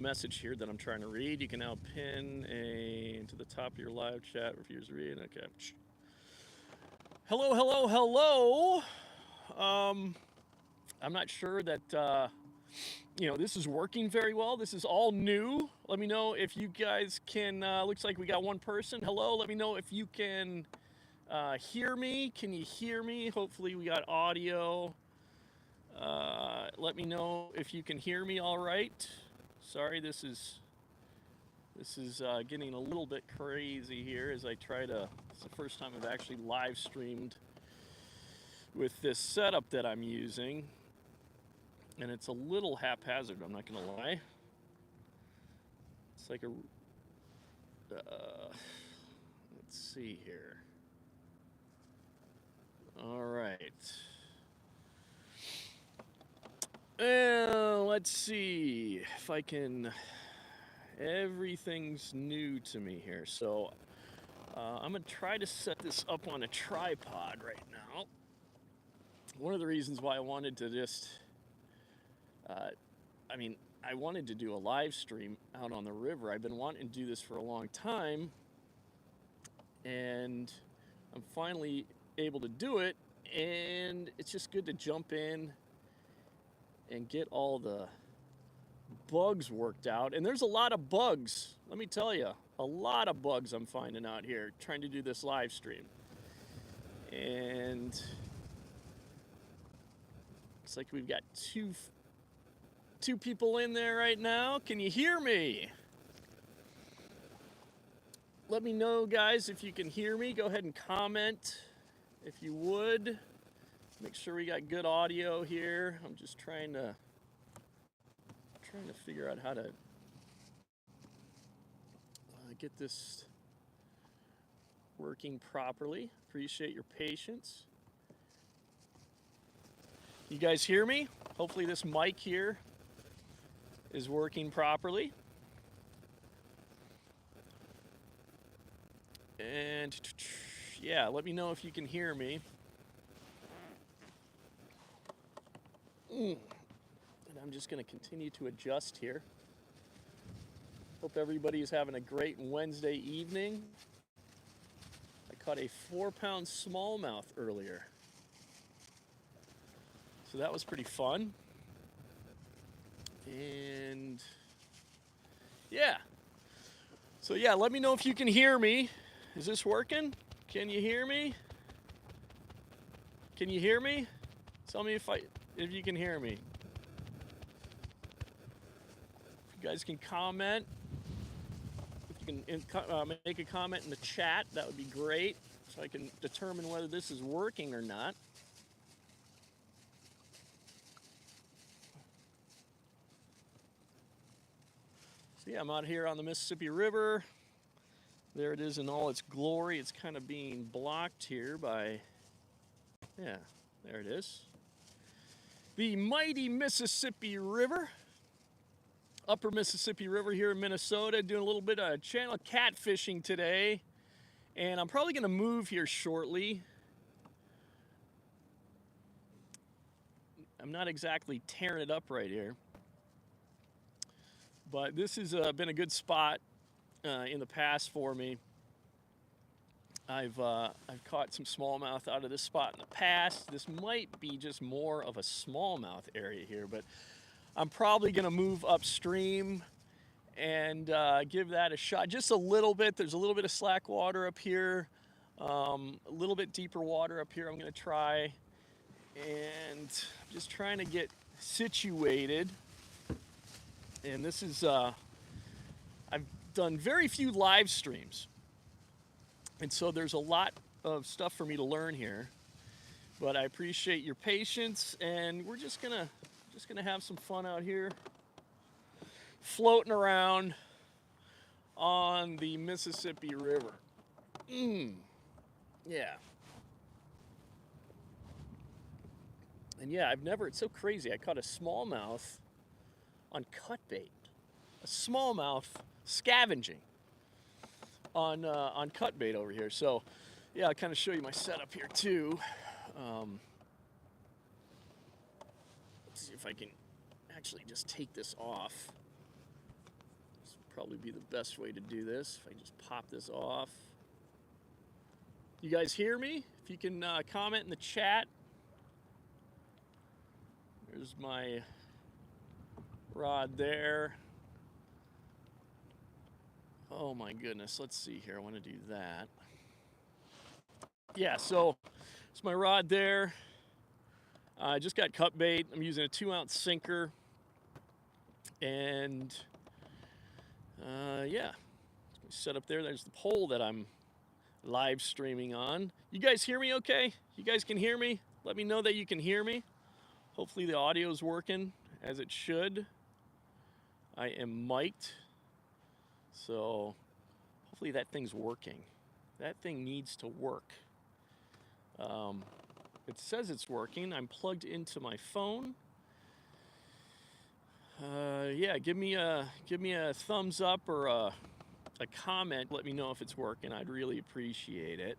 message here that I'm trying to read. You can now pin to the top of your live chat. Refuse to read. Okay. Hello, hello, hello. I'm not sure that this is working very well. This is all new. Let me know if you guys can. Looks like we got one person. Hello. Let me know if you can hear me. Can you hear me? Hopefully, we got audio. Let me know if you can hear me. All right. Sorry, this is getting a little bit crazy here as I try to. It's the first time I've actually live streamed with this setup that I'm using, and it's a little haphazard. I'm not gonna lie. It's like a. Let's see here. All right. Let's see if I can. Everything's new to me here, so I'm gonna try to set this up on a tripod right now. One of the reasons why I wanted to just, I wanted to do a live stream out on the river. I've been wanting to do this for a long time, and I'm finally able to do it, and it's just good to jump in and get all the bugs worked out. And there's a lot of bugs, let me tell you, a lot of bugs I'm finding out here trying to do this live stream. And looks like we've got two people in there right now. Can you hear me? Let me know, guys, if you can hear me. Go ahead and comment if you would. Make sure we got good audio here. I'm just trying to figure out how to get this working properly. Appreciate your patience. You guys hear me? Hopefully this mic here is working properly. And yeah, let me know if you can hear me. And I'm just going to continue to adjust here. Hope everybody is having a great Wednesday evening. I caught a 4-pound smallmouth earlier, so that was pretty fun. And yeah, so yeah, let me know if you can hear me. Is this working? Can you hear me? Can you hear me? Tell me if you can hear me. If you guys can comment, if you can make a comment in the chat, that would be great, so I can determine whether this is working or not. So yeah, I'm out here on the Mississippi River. There it is in all its glory. It's kind of being blocked here by, yeah, there it is. The mighty Mississippi River. Upper Mississippi River here in Minnesota. Doing a little bit of channel catfishing today. And I'm probably going to move here shortly. I'm not exactly tearing it up right here. But this has been a good spot in the past for me. I've caught some smallmouth out of this spot in the past. This might be just more of a smallmouth area here, but I'm probably going to move upstream and give that a shot just a little bit. There's a little bit of slack water up here, a little bit deeper water up here I'm going to try, and I'm just trying to get situated. And this is, I've done very few live streams, and so there's a lot of stuff for me to learn here, but I appreciate your patience, and we're just gonna have some fun out here floating around on the Mississippi River. Yeah. And yeah, it's so crazy. I caught a smallmouth on cut bait. A smallmouth scavenging on cut bait over here. So yeah, I'll kind of show you my setup here too. Let's see if I can actually just take this off. Probably be the best way to do this if I just pop this off. You guys hear me? If you can comment in the chat. There's my rod there. Oh my goodness, let's see here. I want to do that. Yeah, so it's my rod there. I just got cut bait. I'm using a 2-ounce sinker. And yeah, set up there. There's the pole that I'm live streaming on. You guys hear me okay? You guys can hear me? Let me know that you can hear me. Hopefully the audio is working as it should. I am mic'd. So hopefully that thing's working. That thing needs to work. It says it's working. I'm plugged into my phone. Yeah, give me a thumbs up or a comment. Let me know if it's working. I'd really appreciate it.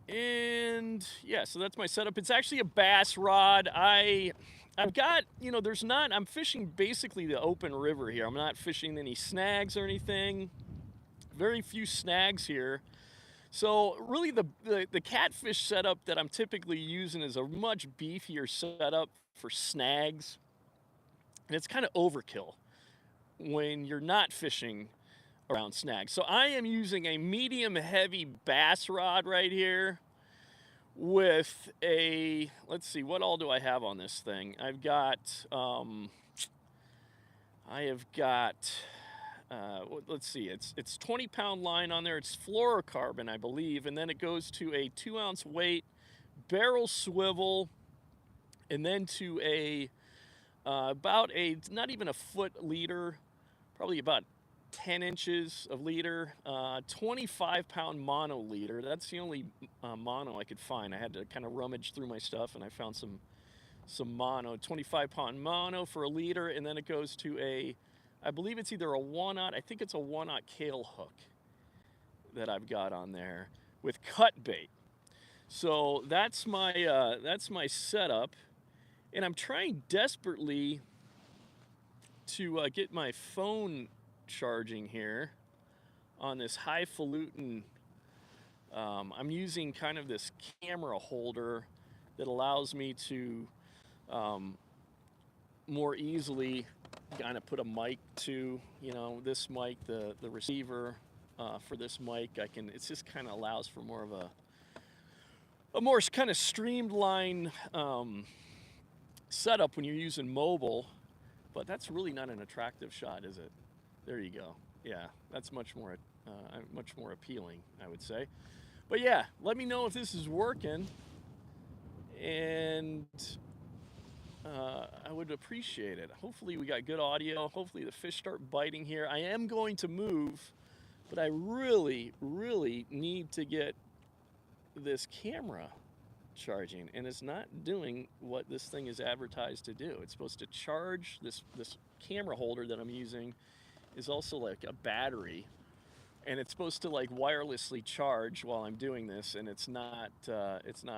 And yeah, so that's my setup. It's actually a bass rod. I've got, you know, I'm fishing basically the open river here. I'm not fishing any snags or anything. Very few snags here. So really the catfish setup that I'm typically using is a much beefier setup for snags. And it's kind of overkill when you're not fishing around snags. So I am using a medium heavy bass rod right here with a, let's see, what all do I have on this thing? I've got, let's see, it's 20-pound line on there. It's fluorocarbon, I believe. And then it goes to a 2-ounce weight barrel swivel, and then to a, not even a foot leader, probably about 10 inches of leader, 25-pound mono leader. That's the only mono I could find. I had to kind of rummage through my stuff, and I found some mono, 25-pound mono for a leader, and then it goes to a, I believe it's either a 1-aught, I think it's a 1-aught Kayak hook that I've got on there with cut bait. So that's my setup. And I'm trying desperately to get my phone charging here on this highfalutin. I'm using kind of this camera holder that allows me to more easily kind of put a mic to, you know, this mic, the receiver for this mic. It's just kind of allows for more of a more kind of streamlined setup when you're using mobile, but that's really not an attractive shot, is it? There you go. Yeah, that's much more appealing, I would say. But yeah, let me know if this is working, and I would appreciate it. Hopefully we got good audio. Hopefully the fish start biting here. I am going to move, but I really, really need to get this camera charging, and it's not doing what this thing is advertised to do. It's supposed to charge. This camera holder that I'm using is also like a battery, and it's supposed to like wirelessly charge while I'm doing this, and it's not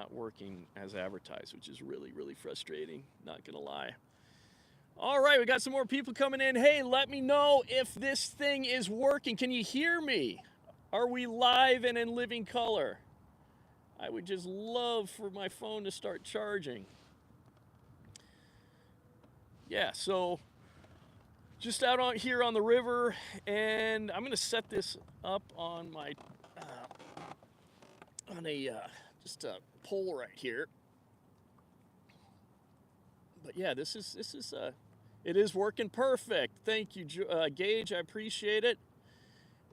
working as advertised, which is really, really frustrating, not gonna lie. All right, we got some more people coming in. Hey, let me know if this thing is working. Can you hear me? Are we live and in living color? I would just love for my phone to start charging. Yeah, so just out here on the river, and I'm gonna set this up on my just a pole right here. But yeah, it is working perfect. Thank you, Gage. I appreciate it.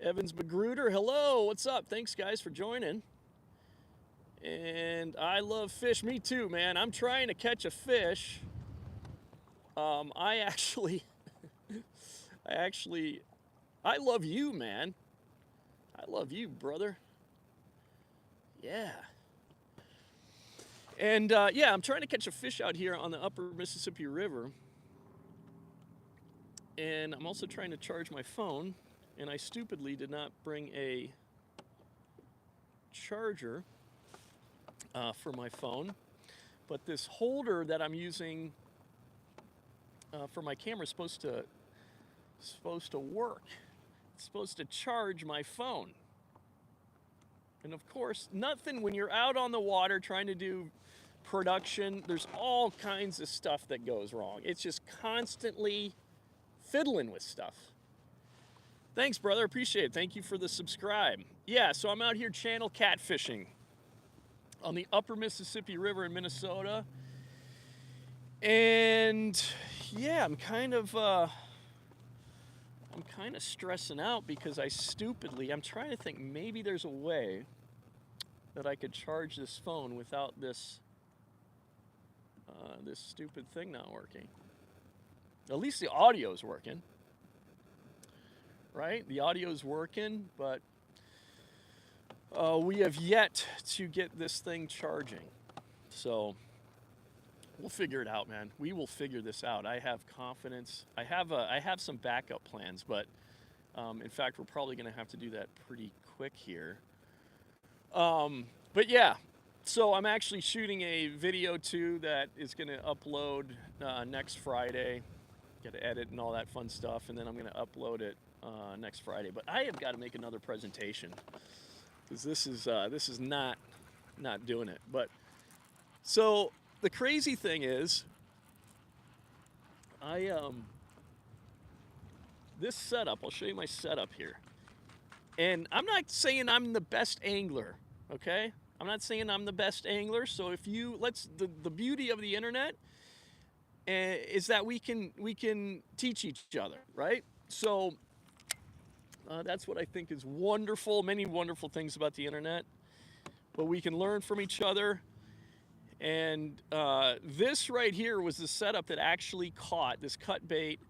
Evans Magruder, hello. What's up? Thanks, guys, for joining. And I love fish. Me too, man. I'm trying to catch a fish. I love you, man. I love you, brother. Yeah. And yeah, I'm trying to catch a fish out here on the upper Mississippi River. And I'm also trying to charge my phone. And I stupidly did not bring a charger for my phone, but this holder that I'm using for my camera is supposed to supposed to work. It's supposed to charge my phone. And of course, nothing when you're out on the water trying to do production, there's all kinds of stuff that goes wrong. It's just constantly fiddling with stuff. Thanks, brother. Appreciate it. Thank you for the subscribe. Yeah, so I'm out here channel catfishing on the upper Mississippi River in Minnesota. And yeah, I'm kind of stressing out because I'm trying to think maybe there's a way that I could charge this phone without this this stupid thing not working. At least the audio's working, right? The audio's working, but we have yet to get this thing charging. So we'll figure it out, man. We will figure this out. I have confidence. I have some backup plans, but in fact, we're probably going to have to do that pretty quick here. But yeah, so I'm actually shooting a video too that is going to upload next Friday. Got to edit and all that fun stuff, and then I'm going to upload it next Friday. But I have got to make another presentation because this is not doing it. But so the crazy thing is, this setup. I'll show you my setup here, and I'm not saying I'm the best angler. Okay, I'm not saying I'm the best angler. So if you the beauty of the internet is that we can teach each other, right? So that's what I think is wonderful. Many wonderful things about the internet, but we can learn from each other. And this right here was the setup that actually caught this cut bait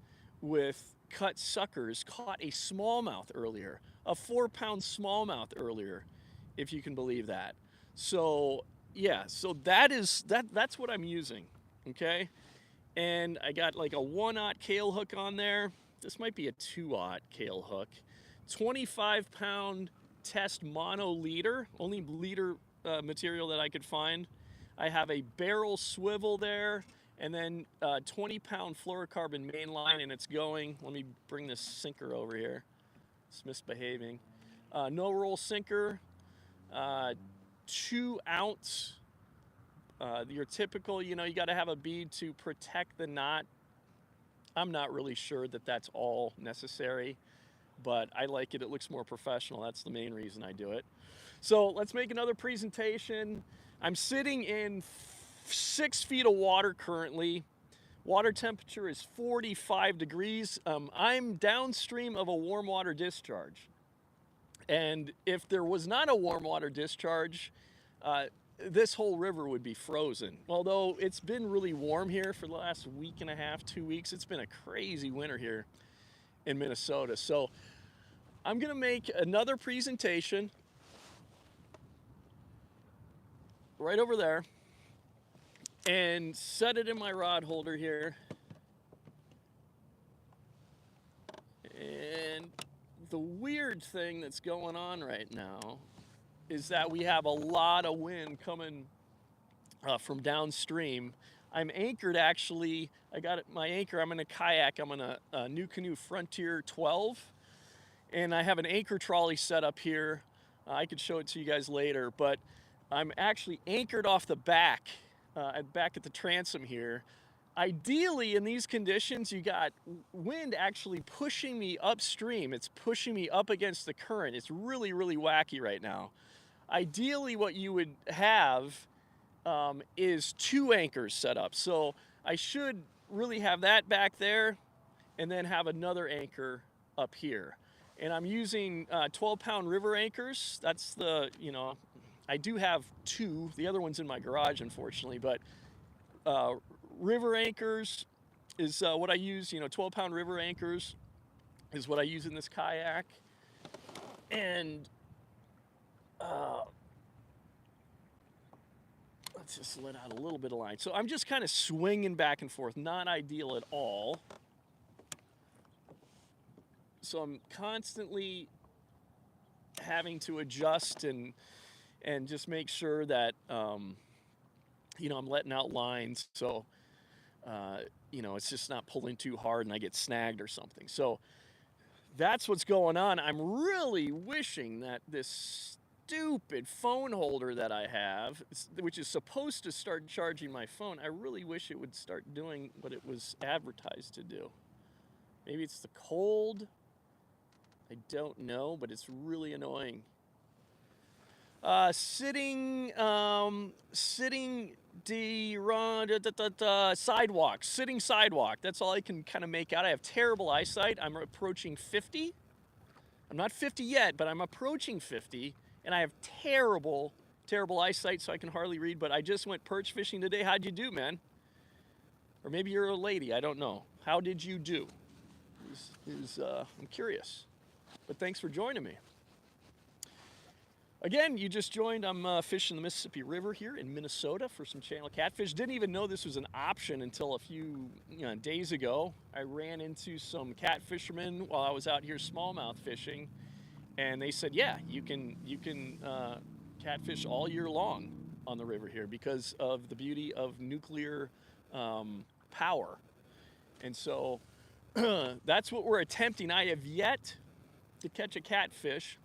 with cut suckers. Caught a smallmouth earlier, a 4-pound smallmouth earlier, if you can believe that. So yeah, so that's what I'm using. Okay. And I got like a 1/0 Kayak hook on there. This might be a 2/0 Kayak hook. 25-pound test mono leader, only leader material that I could find. I have a barrel swivel there, and then 20-pound fluorocarbon main line, and it's going. Let me bring this sinker over here. It's misbehaving. No roll sinker, 2-ounce. Your typical, you got to have a bead to protect the knot. I'm not really sure that that's all necessary, but I like it. It looks more professional. That's the main reason I do it. So let's make another presentation. I'm sitting in 6 feet of water currently. Water temperature is 45 degrees. I'm downstream of a warm water discharge. And if there was not a warm water discharge, this whole river would be frozen. Although it's been really warm here for the last week and a half, 2 weeks. It's been a crazy winter here in Minnesota. So I'm gonna make another presentation right over there and set it in my rod holder here. And the weird thing that's going on right now is that we have a lot of wind coming from downstream. I'm anchored actually. I got my anchor. I'm in a kayak. I'm in a New Canoe Frontier 12. And I have an anchor trolley set up here. I could show it to you guys later, but I'm actually anchored off the back at the transom here. Ideally, in these conditions, you got wind actually pushing me upstream. It's pushing me up against the current. It's really, really wacky right now. Ideally, what you would have is 2 anchors set up. So I should really have that back there and then have another anchor up here. And I'm using 12-pound river anchors. That's the, I do have 2. The other one's in my garage, unfortunately, but river anchors is what I use. 12-pound river anchors is what I use in this kayak. And let's just let out a little bit of line. So I'm just kind of swinging back and forth. Not ideal at all. So I'm constantly having to adjust and just make sure that I'm letting out lines. So it's just not pulling too hard and I get snagged or something. So that's what's going on. I'm really wishing that this stupid phone holder that I have, which is supposed to start charging my phone, I really wish it would start doing what it was advertised to do. Maybe it's the cold. I don't know, but it's really annoying. Sitting sidewalk, sitting sidewalk. That's all I can kind of make out. I have terrible eyesight. I'm approaching 50. I'm not 50 yet, but I'm approaching 50, and I have terrible eyesight, so I can hardly read. But I just went perch fishing today. How'd you do, man? Or maybe you're a lady. I don't know. How did you do? I'm curious. But thanks for joining me. Again, you just joined. I'm fishing the Mississippi River here in Minnesota for some channel catfish. Didn't even know this was an option until a few days ago. I ran into some catfishermen while I was out here smallmouth fishing, and they said, yeah, you can catfish all year long on the river here because of the beauty of nuclear power. And so that's what we're attempting. I have yet to catch a catfish,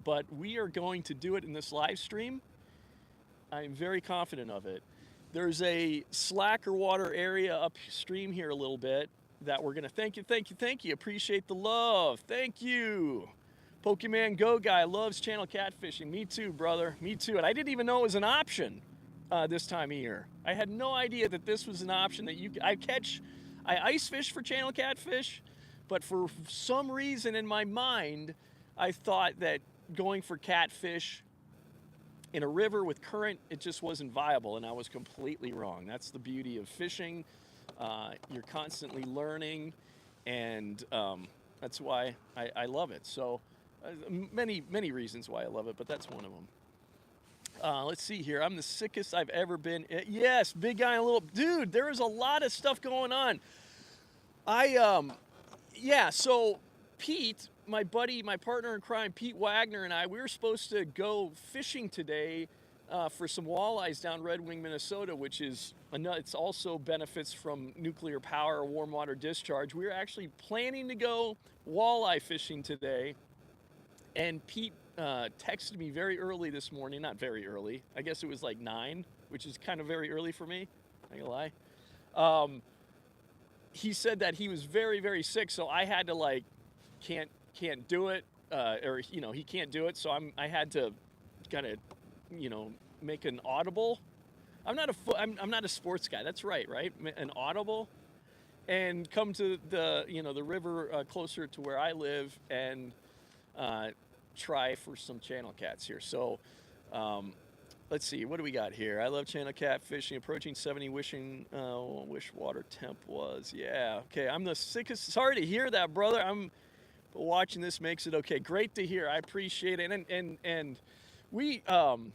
but we are going to do it in this live stream. I'm very confident of it. There's a slacker water area upstream here a little bit that we're gonna, thank you, appreciate the love, thank you. Pokemon Go guy loves channel catfishing. Me too, brother, me too. And I didn't even know it was an option this time of year. I had no idea that this was an option that I ice fish for channel catfish, but for some reason in my mind, I thought that going for catfish in a river with current, it just wasn't viable, and I was completely wrong. That's the beauty of fishing. You're constantly learning, and that's why I love it. So many reasons why I love it, but that's one of them. Let's see here. I'm the sickest I've ever been. Yes, big guy and a little dude. There is a lot of stuff going on. So Pete, my buddy, my partner in crime, Pete Wagner, and I, we were supposed to go fishing today for some walleyes down Red Wing, Minnesota, which is it's also benefits from nuclear power, warm water discharge. We were actually planning to go walleye fishing today, and Pete texted me very early this morning. Not very early. I guess it was like 9, which is kind of very early for me. Not gonna lie. He said that he was very sick, so I had to can't do it, or he can't do it, so I had to kind of make an audible. I'm not a sports guy. That's right? An audible, and come to the the river closer to where I live and try for some channel cats here. So let's see, what do we got here? I love channel cat fishing, approaching 70, wishing wish water temp was. Yeah, okay, I'm the sickest. Sorry to hear that, brother. But watching this makes it okay. Great to hear. I appreciate it. And we when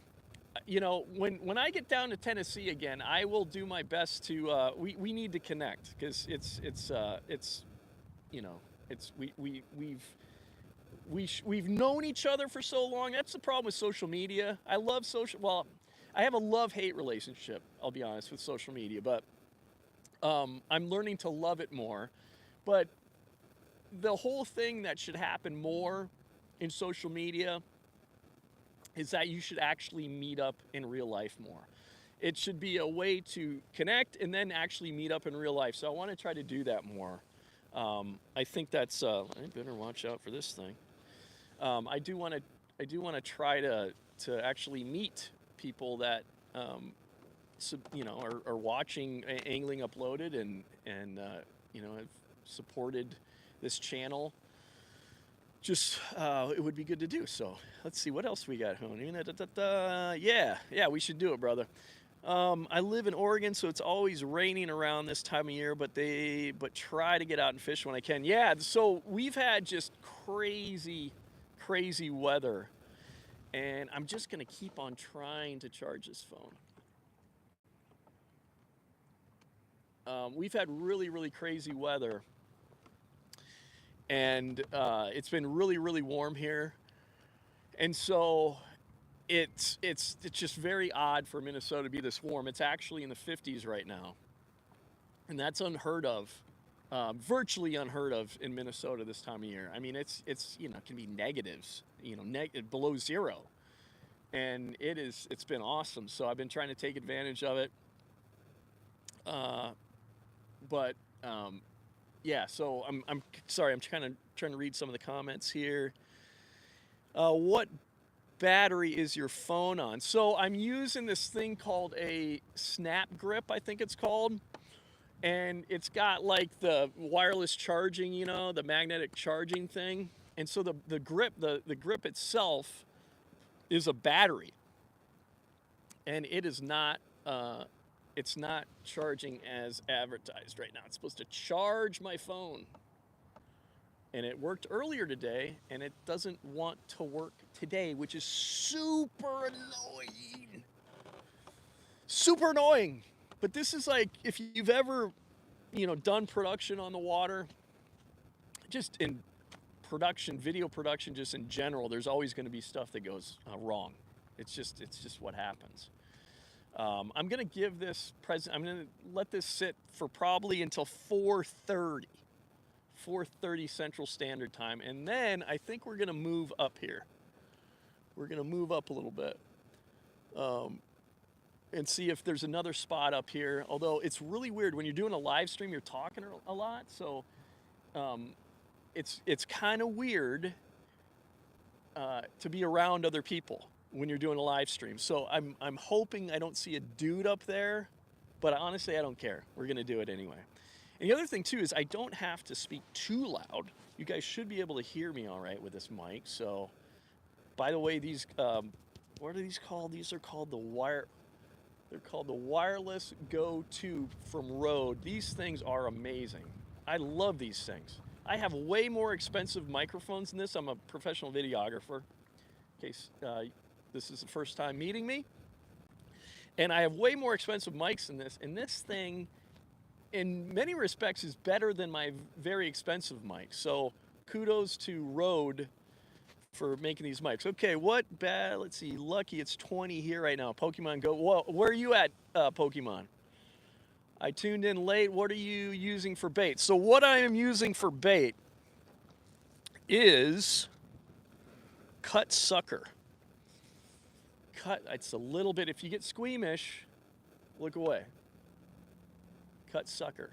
I get down to Tennessee again, I will do my best to we need to connect, because we've known each other for so long. That's the problem with social media. I have a love-hate relationship, I'll be honest, with social media, but I'm learning to love it more. But the whole thing that should happen more in social media is that you should actually meet up in real life more. It should be a way to connect and then actually meet up in real life. So I want to try to do that more. I think that's. I better watch out for this thing. I do want to try to actually meet people that are watching Angling Uploaded and have supported this channel. Just it would be good to do. So let's see what else we got, Hoon. Yeah, we should do it, brother. I live in Oregon, so it's always raining around this time of year, but try to get out and fish when I can. Yeah, so we've had just crazy weather, and I'm just gonna keep on trying to charge this phone. We've had really crazy weather, and it's been really warm here, and so it's just very odd for Minnesota to be this warm. It's actually in the 50s right now, and that's unheard of, virtually unheard of in Minnesota this time of year. I mean, it's you know, it can be negatives, you know, below zero, and it's been awesome. So I've been trying to take advantage of it. But yeah, so I'm sorry, I'm kind of trying to read some of the comments here. What battery is your phone on? So I'm using this thing called a Snap Grip, I think it's called. And it's got like the wireless charging, you know, the magnetic charging thing. And so the grip itself is a battery. And it's not charging as advertised right now. It's supposed to charge my phone. And it worked earlier today, and it doesn't want to work today, which is super annoying. Super annoying. But this is like, if you've ever, you know, done production on the water, just in production, video production, just in general, there's always going to be stuff that goes wrong. It's just what happens. I'm going to give this I'm going to let this sit for probably until 4:30 Central Standard Time. And then I think we're going to move up here. We're going to move up a little bit and see if there's another spot up here. Although it's really weird when you're doing a live stream, you're talking a lot. So it's kind of weird to be around other people when you're doing a live stream. So I'm hoping I don't see a dude up there, but honestly, I don't care. We're going to do it anyway. And the other thing too is I don't have to speak too loud. You guys should be able to hear me all right with this mic. So, by the way, these what are these called? These are called They're called the Wireless Go 2 from Rode. These things are amazing. I love these things. I have way more expensive microphones than this. I'm a professional videographer, in case this is the first time meeting me. And I have way more expensive mics than this. And this thing, in many respects, is better than my very expensive mics. So kudos to Rode for making these mics. Okay, let's see, Lucky, it's 20 here right now. Pokemon Go, whoa, where are you at, Pokemon? I tuned in late. What are you using for bait? So what I am using for bait is cut sucker. It's a little bit, if you get squeamish, look away. Cut sucker.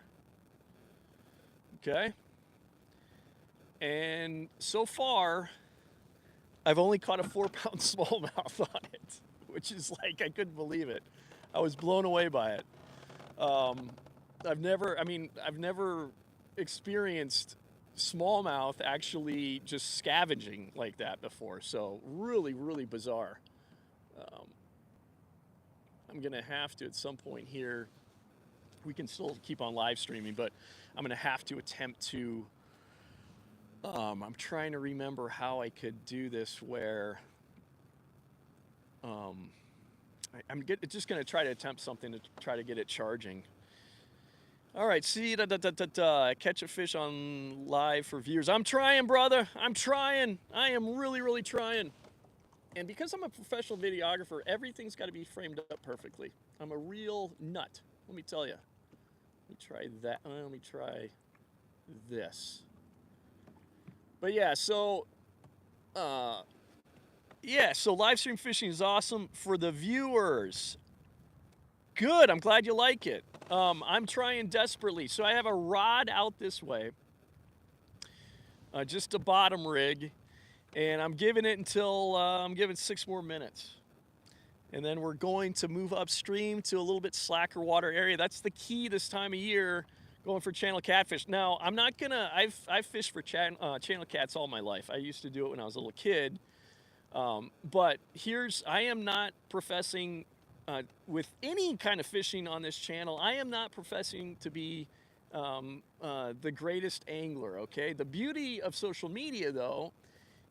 Okay? And so far, I've only caught a 4-pound smallmouth on it, which is like, I couldn't believe it. I was blown away by it. I've never experienced smallmouth actually just scavenging like that before. So really, really bizarre. I'm going to have to, at some point here, we can still keep on live streaming, but I'm going to have to attempt to, I'm trying to remember how I could do this where, I'm just going to try to attempt something to try to get it charging. All right, see, catch a fish on live for viewers. I'm trying, brother. I'm trying. I am really, really trying. And because I'm a professional videographer, everything's got to be framed up perfectly. I'm a real nut, let me tell you. Let me try that. Let me try this. But yeah, so live stream fishing is awesome for the viewers. Good, I'm glad you like it. I'm trying desperately. So I have a rod out this way, just a bottom rig, and I'm giving it until, I'm giving 6 more minutes. And then we're going to move upstream to a little bit slacker water area. That's the key this time of year, going for channel catfish. Now, I'm not gonna, I've fished for channel cats all my life. I used to do it when I was a little kid. But I am not professing, with any kind of fishing on this channel, I am not professing to be the greatest angler, okay? The beauty of social media, though,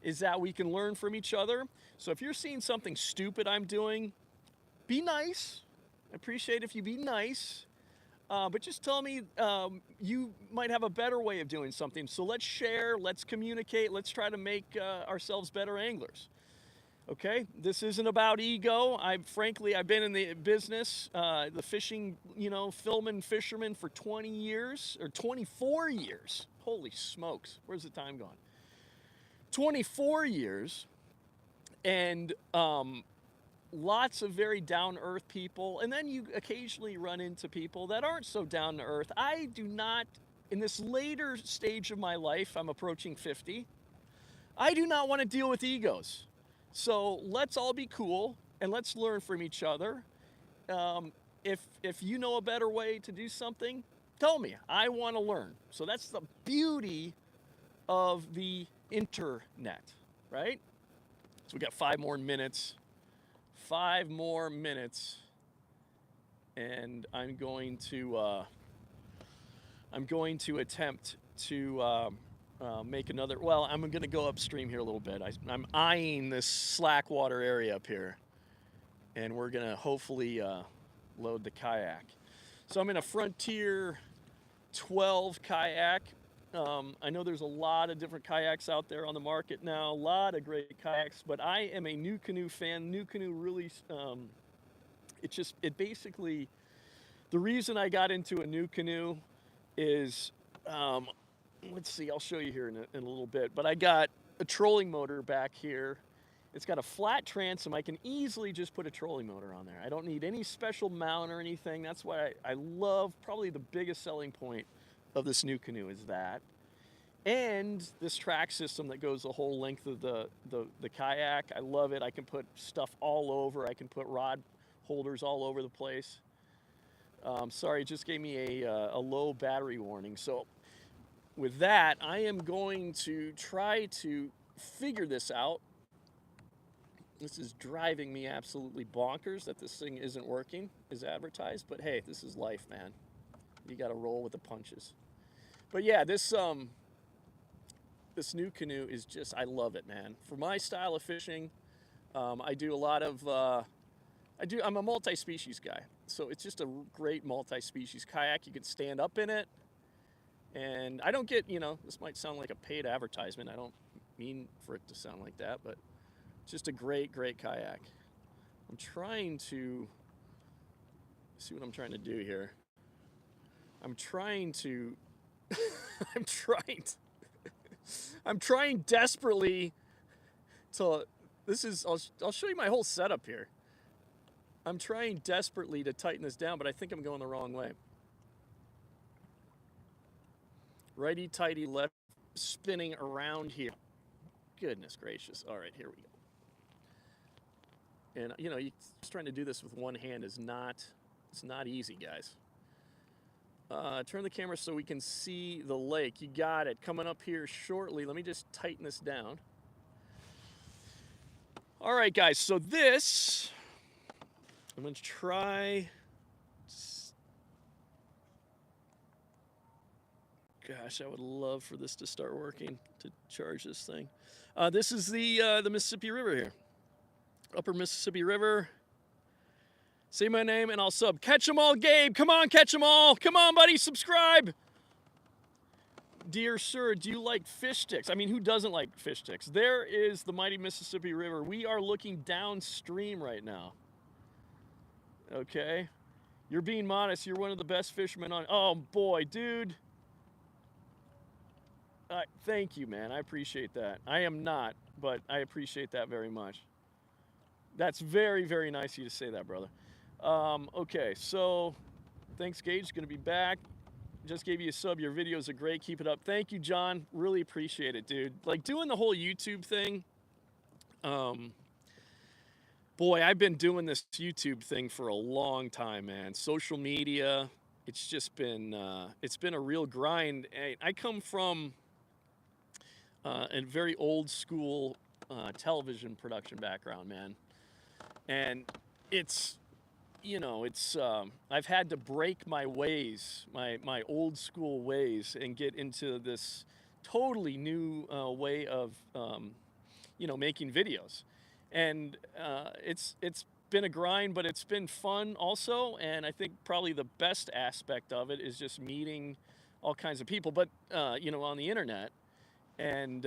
is that we can learn from each other. So if you're seeing something stupid I'm doing, be nice. I appreciate if you be nice. But just tell me you might have a better way of doing something. So let's share, let's communicate, let's try to make ourselves better anglers. Okay, this isn't about ego. Frankly, I've been in the business, the fishing, filming fisherman for 20 years or 24 years. Holy smokes, where's the time gone? 24 years, and lots of very down-to-earth people, and then you occasionally run into people that aren't so down-to-earth. I do not, in this later stage of my life, I'm approaching 50, I do not want to deal with egos. So let's all be cool and let's learn from each other. If you know a better way to do something, tell me. I want to learn. So that's the beauty of the internet, right? So we got 5 more minutes. 5 more minutes, and I'm going to attempt to make another. Well, I'm going to go upstream here a little bit. I'm eyeing this slack water area up here, and we're going to hopefully load the kayak. So I'm in a Frontier 12 kayak. I know there's a lot of different kayaks out there on the market now, a lot of great kayaks, but I am a New Canoe fan. New Canoe really, it basically, the reason I got into a New Canoe is, let's see, I'll show you here in a little bit, but I got a trolling motor back here. It's got a flat transom. I can easily just put a trolling motor on there. I don't need any special mount or anything. That's why I love, probably the biggest selling point of this New Canoe is that. And this track system that goes the whole length of the kayak. I love it. I can put stuff all over. I can put rod holders all over the place. Sorry, it just gave me a low battery warning. So with that, I am going to try to figure this out. This is driving me absolutely bonkers that this thing isn't working as advertised. But hey, this is life, man. You got to roll with the punches. But yeah, this New Canoe is just, I love it, man. For my style of fishing, I do a lot of, I'm a multi-species guy. So it's just a great multi-species kayak. You can stand up in it. And I don't get, this might sound like a paid advertisement. I don't mean for it to sound like that, but it's just a great, great kayak. I'm trying to see what I'm trying to do here. I'm trying desperately to, I'll show you my whole setup here. I'm trying desperately to tighten this down, but I think I'm going the wrong way. Righty tighty left, spinning around here. Goodness gracious. All right, here we go. And just trying to do this with one hand is it's not easy, guys. Turn the camera so we can see the lake. You got it. Coming up here shortly. Let me just tighten this down. All right, guys. So this, I'm going to try. Gosh, I would love for this to start working, to charge this thing. This is the Mississippi River here. Upper Mississippi River. Say my name and I'll sub. Catch 'em all, Gabe. Come on, catch 'em all. Come on, buddy, subscribe. Dear sir, do you like fish sticks? I mean, who doesn't like fish sticks? There is the mighty Mississippi River. We are looking downstream right now. Okay? You're being modest. You're one of the best fishermen on. Oh, boy, dude. Thank you, man. I appreciate that. I am not, but I appreciate that very much. That's very, very nice of you to say that, brother. Okay, so thanks, Gage. Going to be back. Just gave you a sub. Your videos are great. Keep it up. Thank you, John. Really appreciate it, dude. Like doing the whole YouTube thing. Boy, I've been doing this YouTube thing for a long time, man. Social media. It's just been, it's been a real grind. I come from a very old school television production background, man. And it's, I've had to break my ways, my old school ways, and get into this totally new way of, making videos. And it's been a grind, but it's been fun also. And I think probably the best aspect of it is just meeting all kinds of people, but, on the internet. And,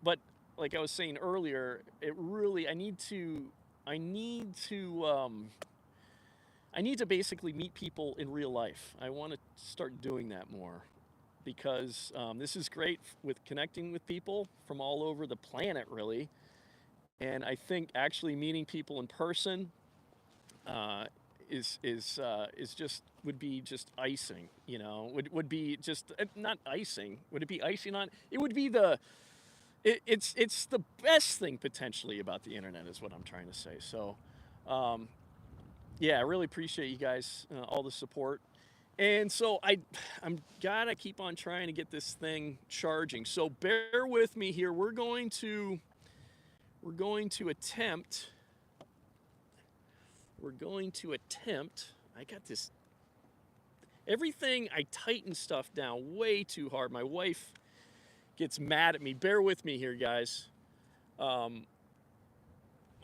but like I was saying earlier, it really I need to I need to basically meet people in real life. I want to start doing that more because this is great with connecting with people from all over the planet, really. And I think actually meeting people in person uh, is just would be just icing. You know, would be just not icing. Would it be icing on? It would be it's the best thing potentially about the internet is what I'm trying to say. So, um, yeah, I really appreciate you guys all the support. And so I'm gotta keep on trying to get this thing charging. So bear with me here. We're going to attempt. We're going to attempt. I got this. Everything I tighten stuff down way too hard. My wife gets mad at me. Bear with me here, guys. Um,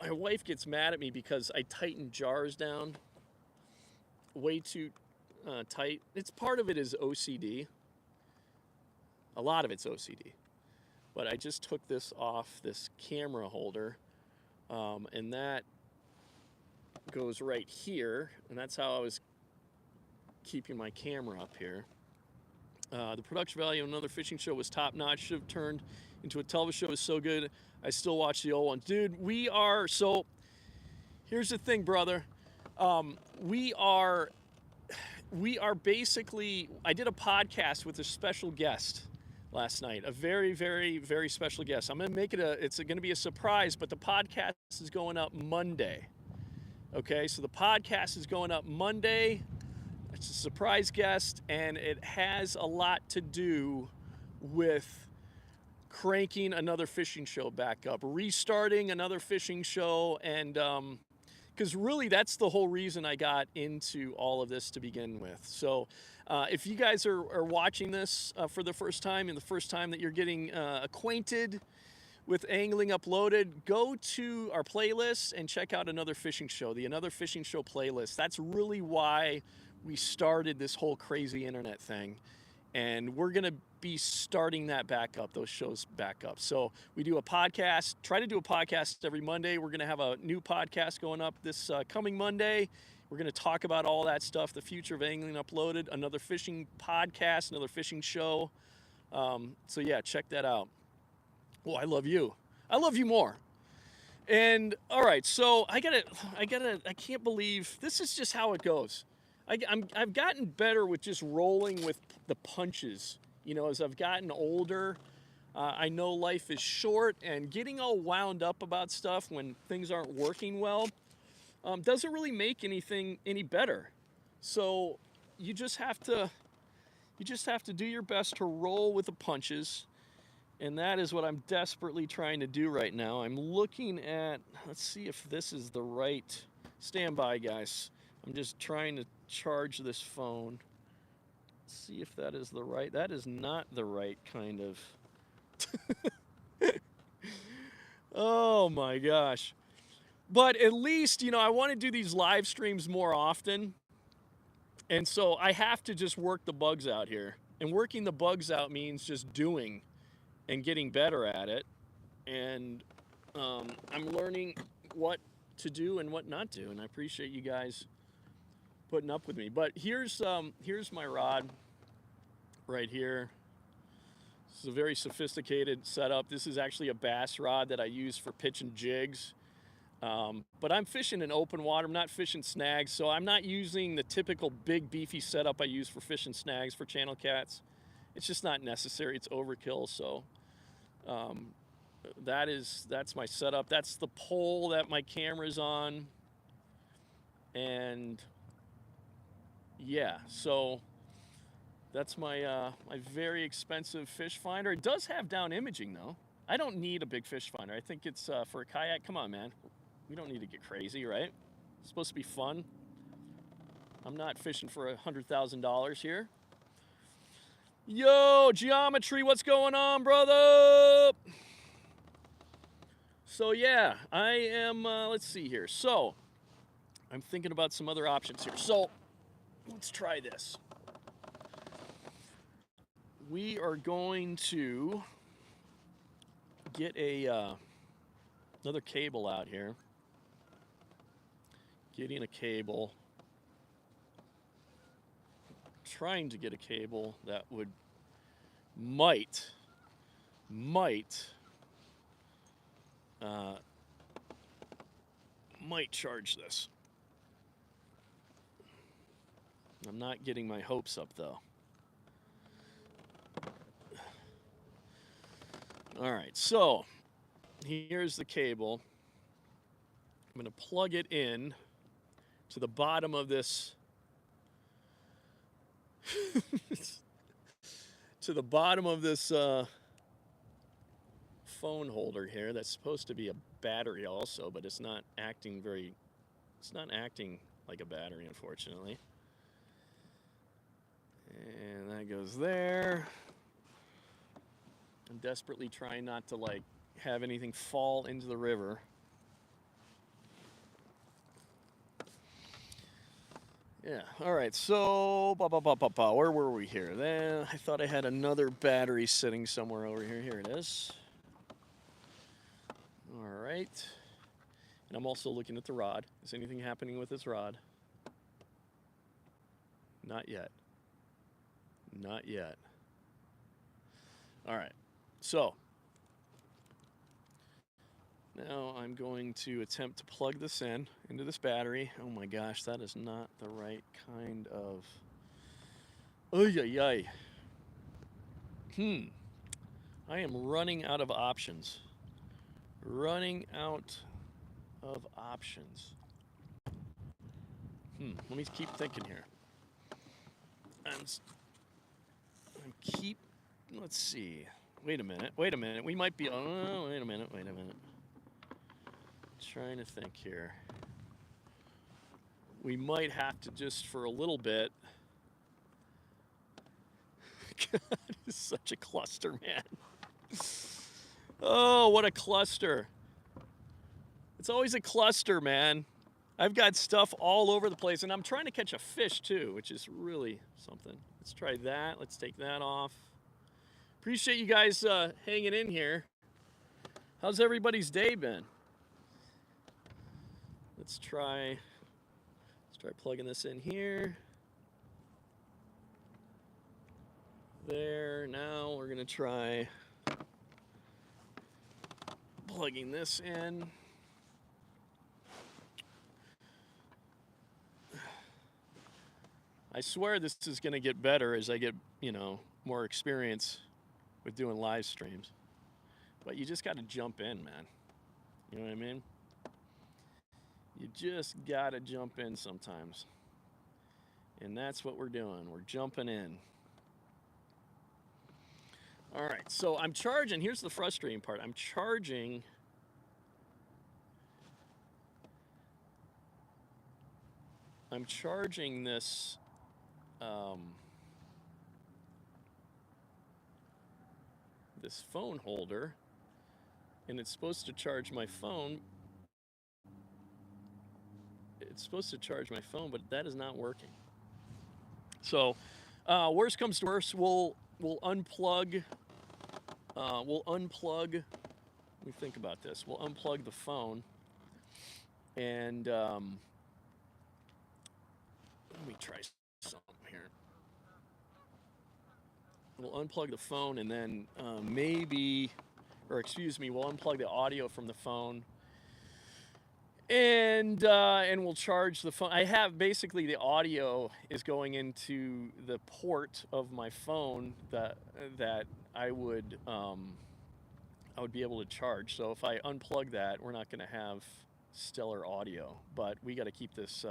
my wife gets mad at me because I tighten jars down way too tight. It's part of it is OCD. A lot of it's OCD. But I just took this off this camera holder, and that goes right here, and that's how I was keeping my camera up here. The production value of another fishing show was top notch. Should have turned into a television show. It was so good. I still watch the old ones, dude. So. Here's the thing, brother. We are basically. I did a podcast with a special guest last night. A very, very, very special guest. I'm gonna make it it's gonna be a surprise, but the podcast is going up Monday. Okay, so the podcast is going up Monday. It's a surprise guest, and it has a lot to do with cranking another fishing show back up, restarting another fishing show, and because really that's the whole reason I got into all of this to begin with. So if you guys are watching this for the first time and the first time that you're getting acquainted with Angling Uploaded, go to our playlist and check out Another Fishing Show, the Another Fishing Show playlist. That's really why we started this whole crazy internet thing. And we're going to be starting that back up, those shows back up. So we do a podcast, try to do a podcast every Monday. We're going to have a new podcast going up this coming Monday. We're going to talk about all that stuff, the future of Angling Uploaded, another fishing podcast, another fishing show. So yeah, check that out. Well, I love you. I love you more. And all right, so I can't believe this is just how it goes. I've gotten better with just rolling with the punches. You know, as I've gotten older, I know life is short, and getting all wound up about stuff when things aren't working well doesn't really make anything any better. So you just have to do your best to roll with the punches. And that is what I'm desperately trying to do right now. I'm looking at, let's see if this is the right, stand by guys. I'm just trying to charge this phone. Let's see if that is the right, that is not the right kind of, oh my gosh. But at least, you know, I want to do these live streams more often. And so I have to just work the bugs out here. And working the bugs out means just doing and getting better at it. And I'm learning what to do and what not to. And I appreciate you guys putting up with me. But here's my rod right here. This is a very sophisticated setup. This is actually a bass rod that I use for pitching jigs. But I'm fishing in open water. I'm not fishing snags, so I'm not using the typical big beefy setup I use for fishing snags for channel cats. It's just not necessary. It's overkill. So that's my setup. That's the pole that my camera's on. And yeah, so that's my my very expensive fish finder. It does have down imaging though. I don't need a big fish finder. I think it's for a kayak. Come on, man. We don't need to get crazy, right? It's supposed to be fun. I'm not fishing for $100,000 here. Yo, Geometry, what's going on, brother? So yeah, I am, let's see here. So, I'm thinking about some other options here. So, let's try this. We are going to get a another cable out here. Getting a cable. Trying to get a cable that would might charge this. I'm not getting my hopes up though. All right, so here's the cable. I'm going to plug it in to the bottom of this to the bottom of this phone holder here. That's supposed to be a battery also, but it's not acting like a battery, unfortunately. And that goes there. I'm desperately trying not to like have anything fall into the river. Yeah, all right, so where were we here? Then I thought I had another battery sitting somewhere over here. Here it is. All right. And I'm also looking at the rod. Is anything happening with this rod? Not yet. Not yet. All right, so now I'm going to attempt to plug this into this battery. Oh my gosh, that is not the right kind of... Ay. I am running out of options. Running out of options. Let me keep thinking here. Let's see. Wait a minute. We might be... Oh, wait a minute. Trying to think here. We might have to just for a little bit. God, it's such a cluster, man. Oh, what a cluster. It's always a cluster, man. I've got stuff all over the place, and I'm trying to catch a fish too, which is really something. Let's try that. Let's take that off. Appreciate you guys hanging in here. How's everybody's day been? Let's try plugging this in here. There, now we're gonna try plugging this in. I swear this is gonna get better as I get, more experience with doing live streams. But you just gotta jump in, man. You know what I mean? You just gotta jump in sometimes. And that's what we're doing. We're jumping in. All right, so I'm charging. Here's the frustrating part. I'm charging this this phone holder, and it's supposed to charge my phone. It's supposed to charge my phone, but that is not working. So, worst comes to worst, we'll unplug. Let me think about this. We'll unplug the phone, and let me try something here. We'll unplug the phone, and then we'll unplug the audio from the phone. And we'll charge the phone. I have basically the audio is going into the port of my phone that I would be able to charge. So if I unplug that, we're not going to have stellar audio. But we got to keep this.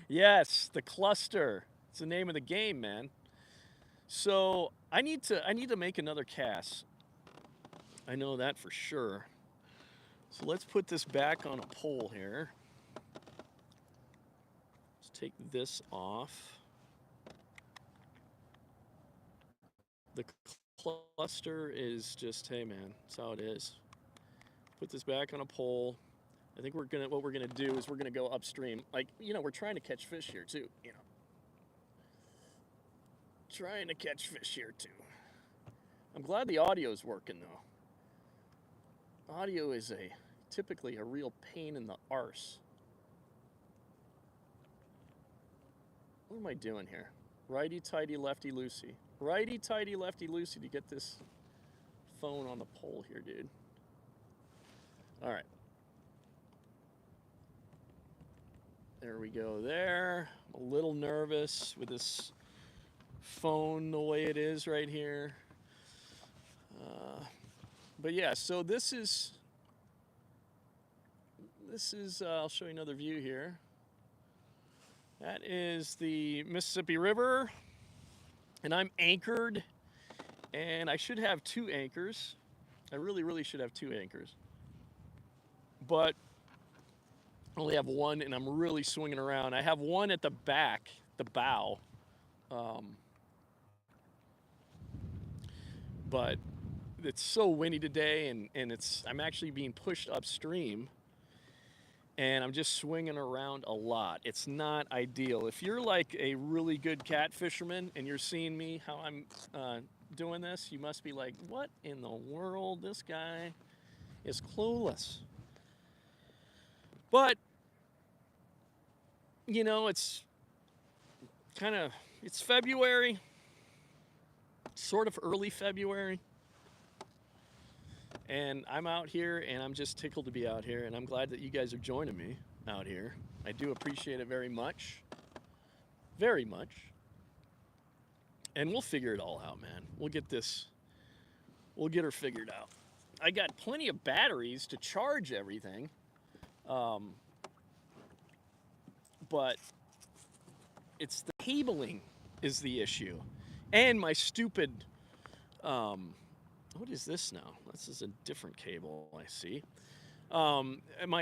Yes, the cluster. It's the name of the game, man. So I need to make another cast. I know that for sure. So let's put this back on a pole here. Let's take this off. The cluster is just, hey man, that's how it is. Put this back on a pole. I think what we're gonna do is we're gonna go upstream. Like, we're trying to catch fish here too, Trying to catch fish here too. I'm glad the audio is working though. Audio is typically a real pain in the arse. What am I doing here? Righty tighty, lefty loosey. Righty tighty, lefty loosey to get this phone on the pole here, dude. All right. There we go there. I'm a little nervous with this phone the way it is right here. But yeah, so this is, I'll show you another view here. That is the Mississippi River, and I'm anchored, and I should have 2 anchors. I really should have 2 anchors. But I only have 1, and I'm really swinging around. I have 1 at the back, the bow. But it's so windy today, and I'm actually being pushed upstream, and I'm just swinging around a lot. It's not ideal. If you're like a really good cat fisherman and you're seeing me how I'm doing this, you must be like, what in the world? This guy is clueless. But, you know, it's February, sort of early February. And I'm out here, and I'm just tickled to be out here, and I'm glad that you guys are joining me out here. I do appreciate it very much. Very much. And we'll figure it all out, man. We'll get her figured out. I got plenty of batteries to charge everything. But it's the cabling is the issue. And my stupid, what is this now? This is a different cable, I see.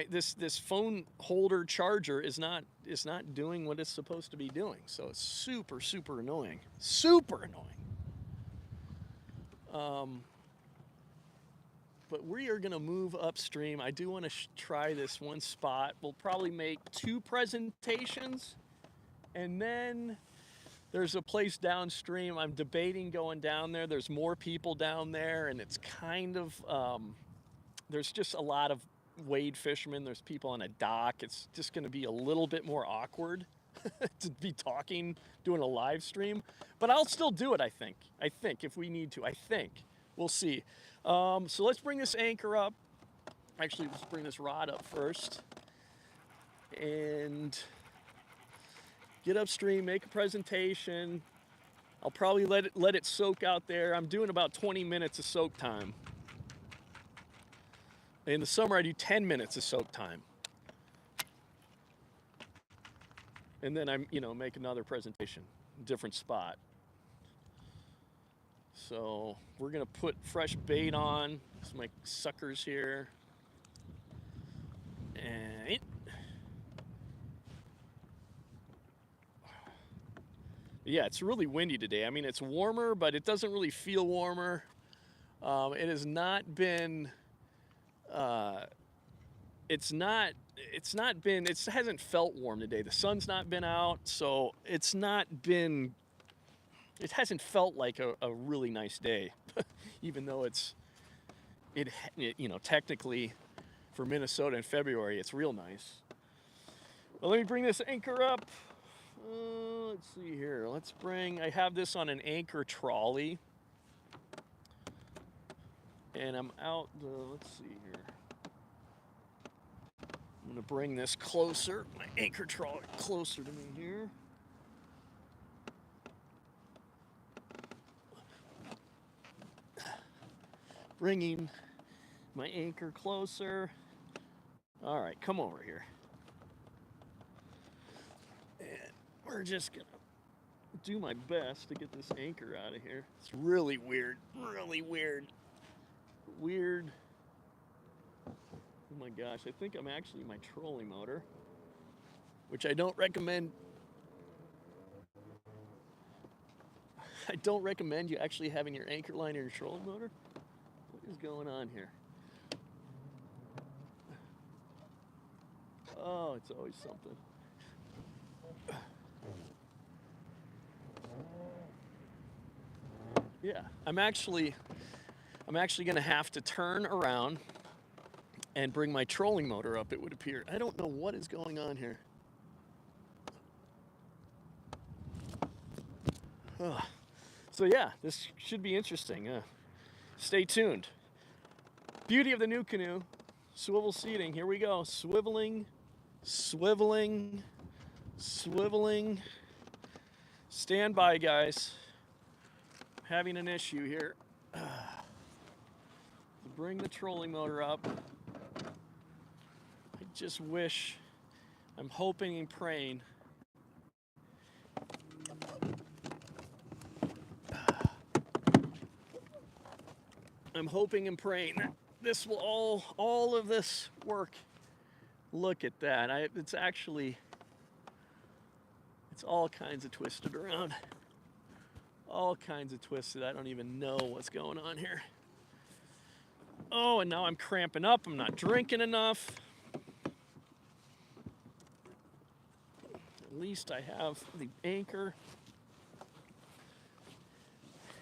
This phone holder charger is not doing what it's supposed to be doing. So it's super annoying. Super annoying. But we are gonna move upstream. I do want to try this one spot. We'll probably make 2 presentations, and then there's a place downstream. I'm debating going down there. There's more people down there, and it's kind of, there's just a lot of wade fishermen. There's people on a dock. It's just going to be a little bit more awkward to be talking, doing a live stream. But I'll still do it, I think. If we need to. I think. We'll see. So let's bring this anchor up. Actually, let's bring this rod up first. And get upstream, make a presentation. I'll probably let it soak out there. I'm doing about 20 minutes of soak time. In the summer, I do 10 minutes of soak time. And then make another presentation, different spot. So we're gonna put fresh bait on. This is my suckers here. And yeah, it's really windy today. I mean, it's warmer, but it doesn't really feel warmer. It has not been, it hasn't felt warm today. The sun's not been out, so it hasn't felt like a really nice day, even though technically for Minnesota in February, it's real nice. Well, let me bring this anchor up. Let's see here. I have this on an anchor trolley. And I'm out, let's see here. I'm gonna bring this closer, my anchor trolley closer to me here. Bringing my anchor closer. All right, come over here. And we're just gonna do my best to get this anchor out of here. It's really weird, weird. Oh my gosh, I think I'm actually my trolling motor, which I don't recommend. I don't recommend you actually having your anchor line or your trolling motor. What is going on here? Oh, it's always something. Yeah, I'm actually, I'm actually going to have to turn around and bring my trolling motor up, it would appear. I don't know what is going on here. So yeah, this should be interesting. Stay tuned. Beauty of the new canoe, swivel seating. Here we go. Swiveling, swiveling, swiveling. Stand by, guys. Having an issue here. Bring the trolling motor up. I just wish, I'm hoping and praying. I'm hoping and praying that this will all of this work. Look at that. It's all kinds of twisted around. All kinds of twisted. I don't even know what's going on here. Oh, and now I'm cramping up. I'm not drinking enough. At least I have the anchor.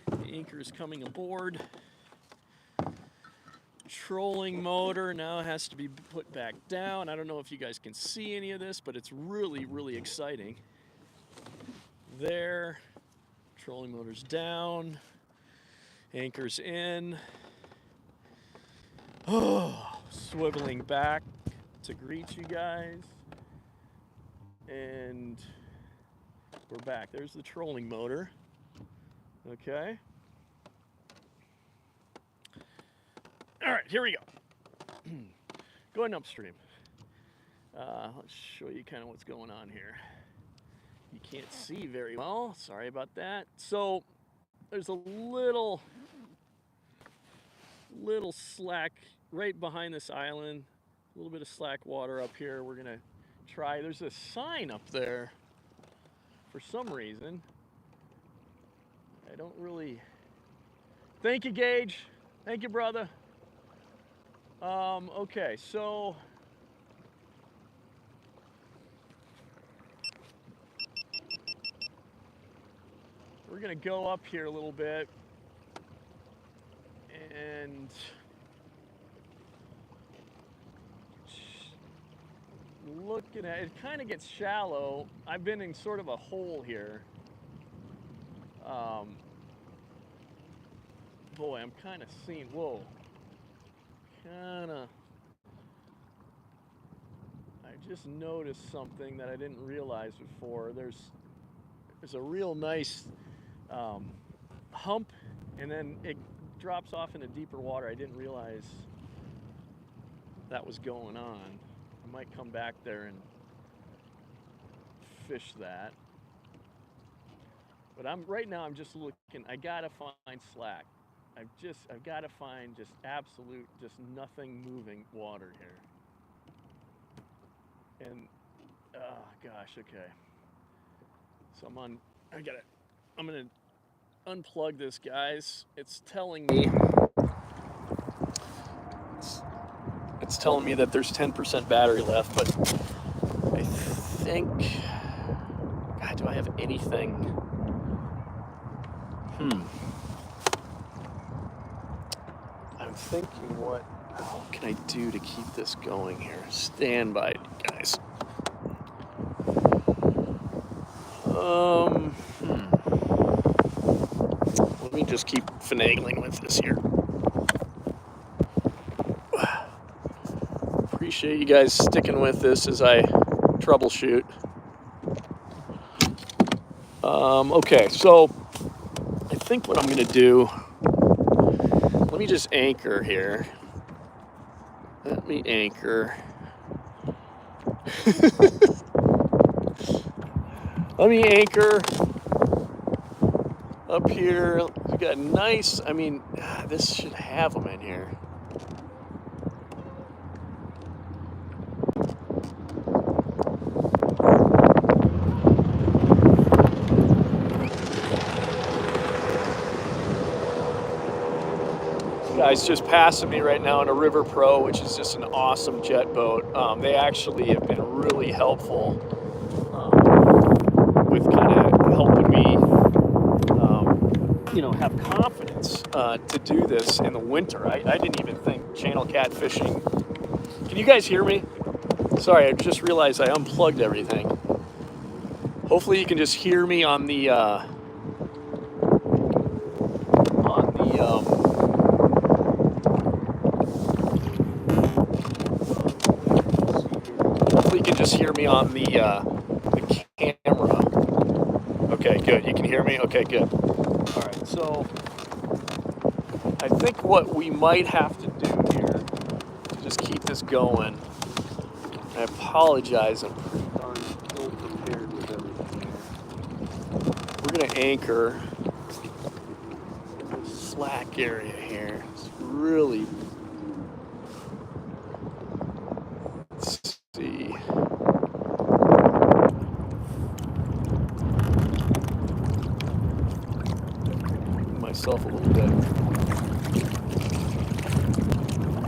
The anchor is coming aboard. Trolling motor now has to be put back down. I don't know if you guys can see any of this, but it's really, really exciting. There. Trolling motor's down. Anchor's in. Oh, swiveling back to greet you guys. And we're back. There's the trolling motor. Okay. All right, here we go. Going upstream. Let's show you kind of what's going on here. You can't see very well. Sorry about that. So there's a little slack right behind this island. A little bit of slack water up here. We're gonna try. There's a sign up there for some reason. I don't really. Thank you, Gage. Thank you, brother. Okay, so we're gonna go up here a little bit and looking at it, kind of gets shallow. I've been in sort of a hole here. Boy, I'm kind of seeing, whoa. I just noticed something that I didn't realize before. There's a real nice hump, and then it drops off into deeper water. I didn't realize that was going on. I might come back there and fish that. But right now I'm just looking. I gotta find slack. I've got to find just absolute, just nothing moving water here. And, oh gosh, okay. So I'm gonna unplug this, guys. It's telling me, it's telling me that there's 10% battery left, but I think, God, do I have anything? I'm thinking, what can I do to keep this going here? Stand by, guys. Let me just keep finagling with this here. Appreciate you guys sticking with this as I troubleshoot. Okay, so I think what I'm going to do, let me just anchor here. Let me anchor. Let me anchor up here. We got nice, I mean, this should have them in here. Guys just passing me right now in a River Pro, which is just an awesome jet boat. They actually have been really helpful with kind of helping me, have confidence to do this in the winter. I didn't even think channel catfishing. Can you guys hear me? Sorry, I just realized I unplugged everything. Hopefully you can just hear me on the hopefully you can just hear me on the camera. Okay, good. You can hear me? Okay, good. All right, so I think what we might have to do here to just keep this going, I apologize, I'm pretty darn ill prepared with everything here. We're going to anchor in this slack area here. It's really, let's see. Myself a little bit.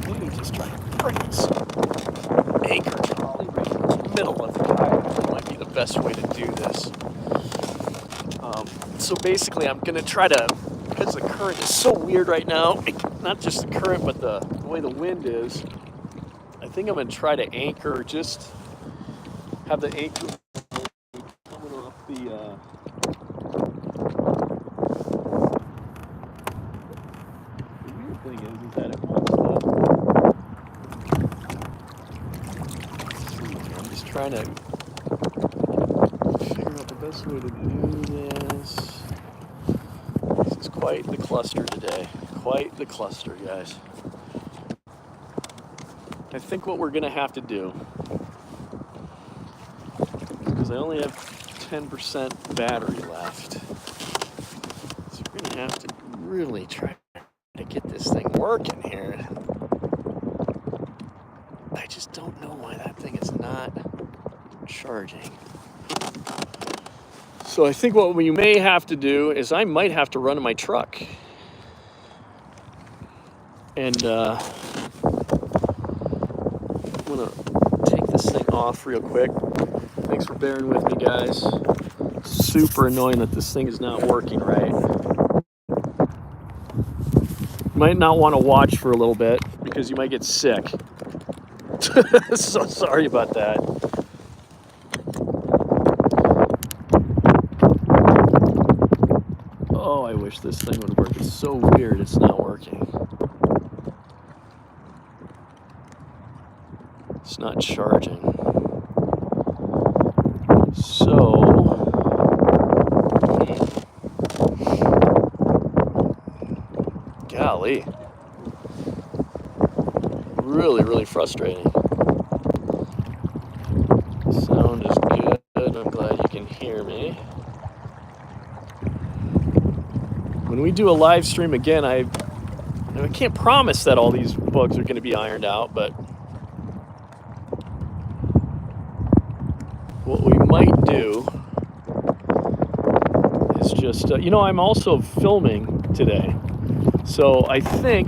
Maybe just try to bring this anchor trolley right in the middle of the kayak. Might be the best way to do this. So basically, I'm gonna try to, because the current is so weird right now, not just the current, but the way the wind is, I think I'm gonna try to anchor, just have the anchor coming off the thing is that it wants to. I'm just trying to figure out the best way to do this. This is quite the cluster today. Quite the cluster, guys. I think what we're going to have to do, because I only have 10% battery left, so we're going to have to really try to get this thing working here. I just don't know why that thing is not charging. So I think what we may have to do is I might have to run to my truck. And I'm gonna take this thing off real quick. Thanks for bearing with me, guys. Super annoying that this thing is not working right. Might not want to watch for a little bit because you might get sick. So sorry about that. Oh, I wish this thing would work. It's so weird it's not working. It's not charging. So golly. Really frustrating. Sound is good. I'm glad you can hear me. When we do a live stream again, I can't promise that all these bugs are going to be ironed out, but what we might do is just, I'm also filming today. So I think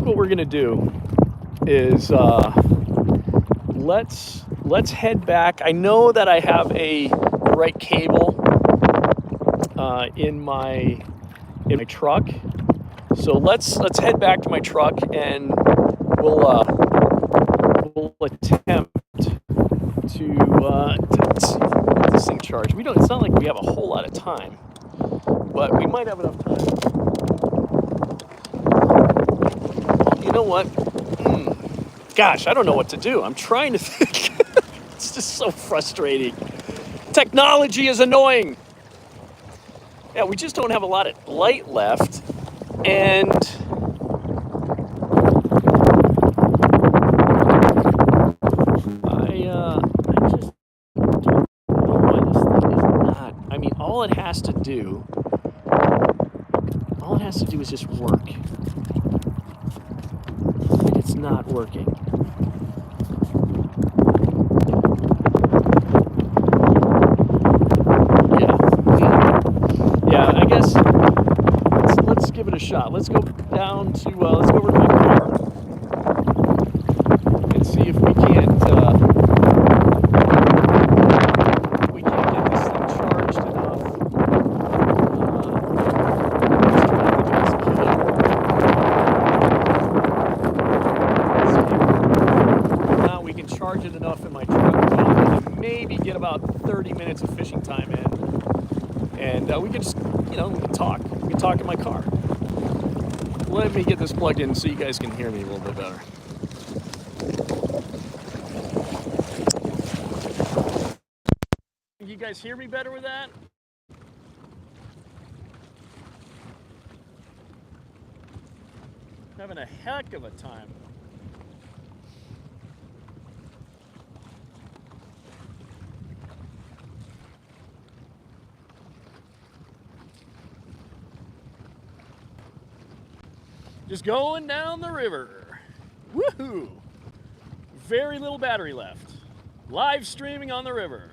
what we're going to do is let's head back. I know that I have the right cable in my truck. So let's head back to my truck and we'll attempt to see if this thing charged. It's not like we have a whole lot of time, but we might have enough time. You know what? Gosh, I don't know what to do. I'm trying to think. It's just so frustrating. Technology is annoying. Yeah, we just don't have a lot of light left, and I just don't know why this thing is not. I mean, all it has to do is just work. And it's not working. Yeah, I guess let's give it a shot. Let's go down to let's go over to my car and see if we can't get this thing charged enough enough in my truck to maybe get about 30 minutes of fishing time in. And we can just, we can talk. We can talk in my car. Let me get this plugged in so you guys can hear me a little bit better. You guys hear me better with that? Having a heck of a time. Just going down the river. Woohoo! Very little battery left. Live streaming on the river.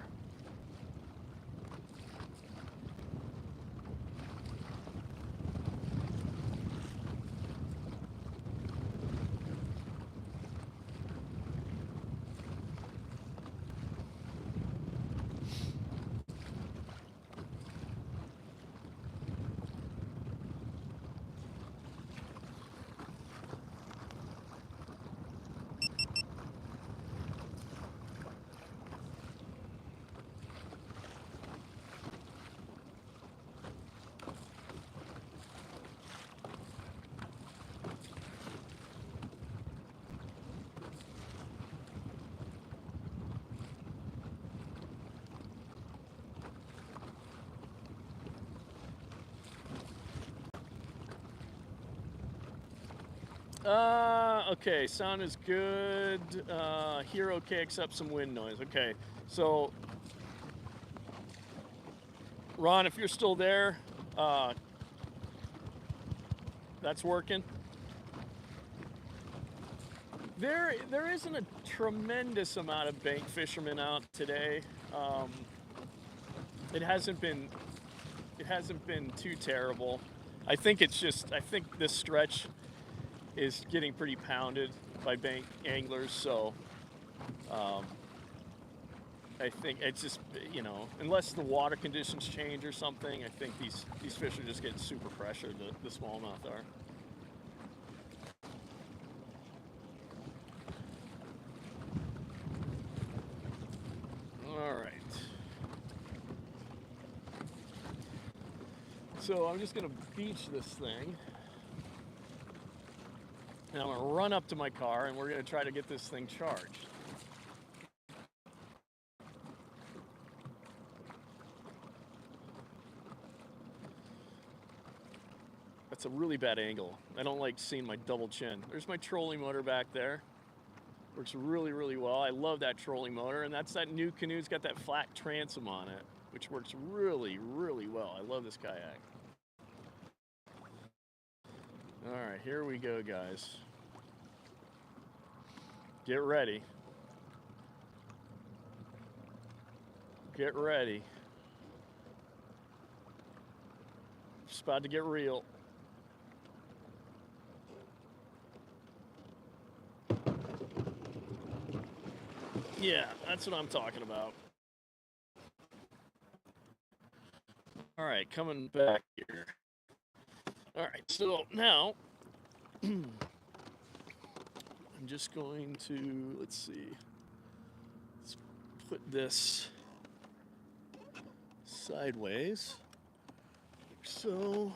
Okay, sound is good. Hear okay except some wind noise. Okay, so Ron, if you're still there, that's working. There isn't a tremendous amount of bank fishermen out today. It hasn't been too terrible. I think this stretch is getting pretty pounded by bank anglers, so I think it's just, unless the water conditions change or something, I think these fish are just getting super pressured, the smallmouth are. All right. So I'm just gonna beach this thing. And I'm gonna run up to my car and we're gonna try to get this thing charged. That's a really bad angle. I don't like seeing my double chin. There's my trolling motor back there. Works really, really well. I love that trolling motor, and that's that new canoe. It's got that flat transom on it, which works really, really well. I love this kayak. All right, here we go, guys. Get ready. Get ready. It's about to get real. Yeah, that's what I'm talking about. All right, coming back here. All right, so now I'm just going to, let's put this sideways. So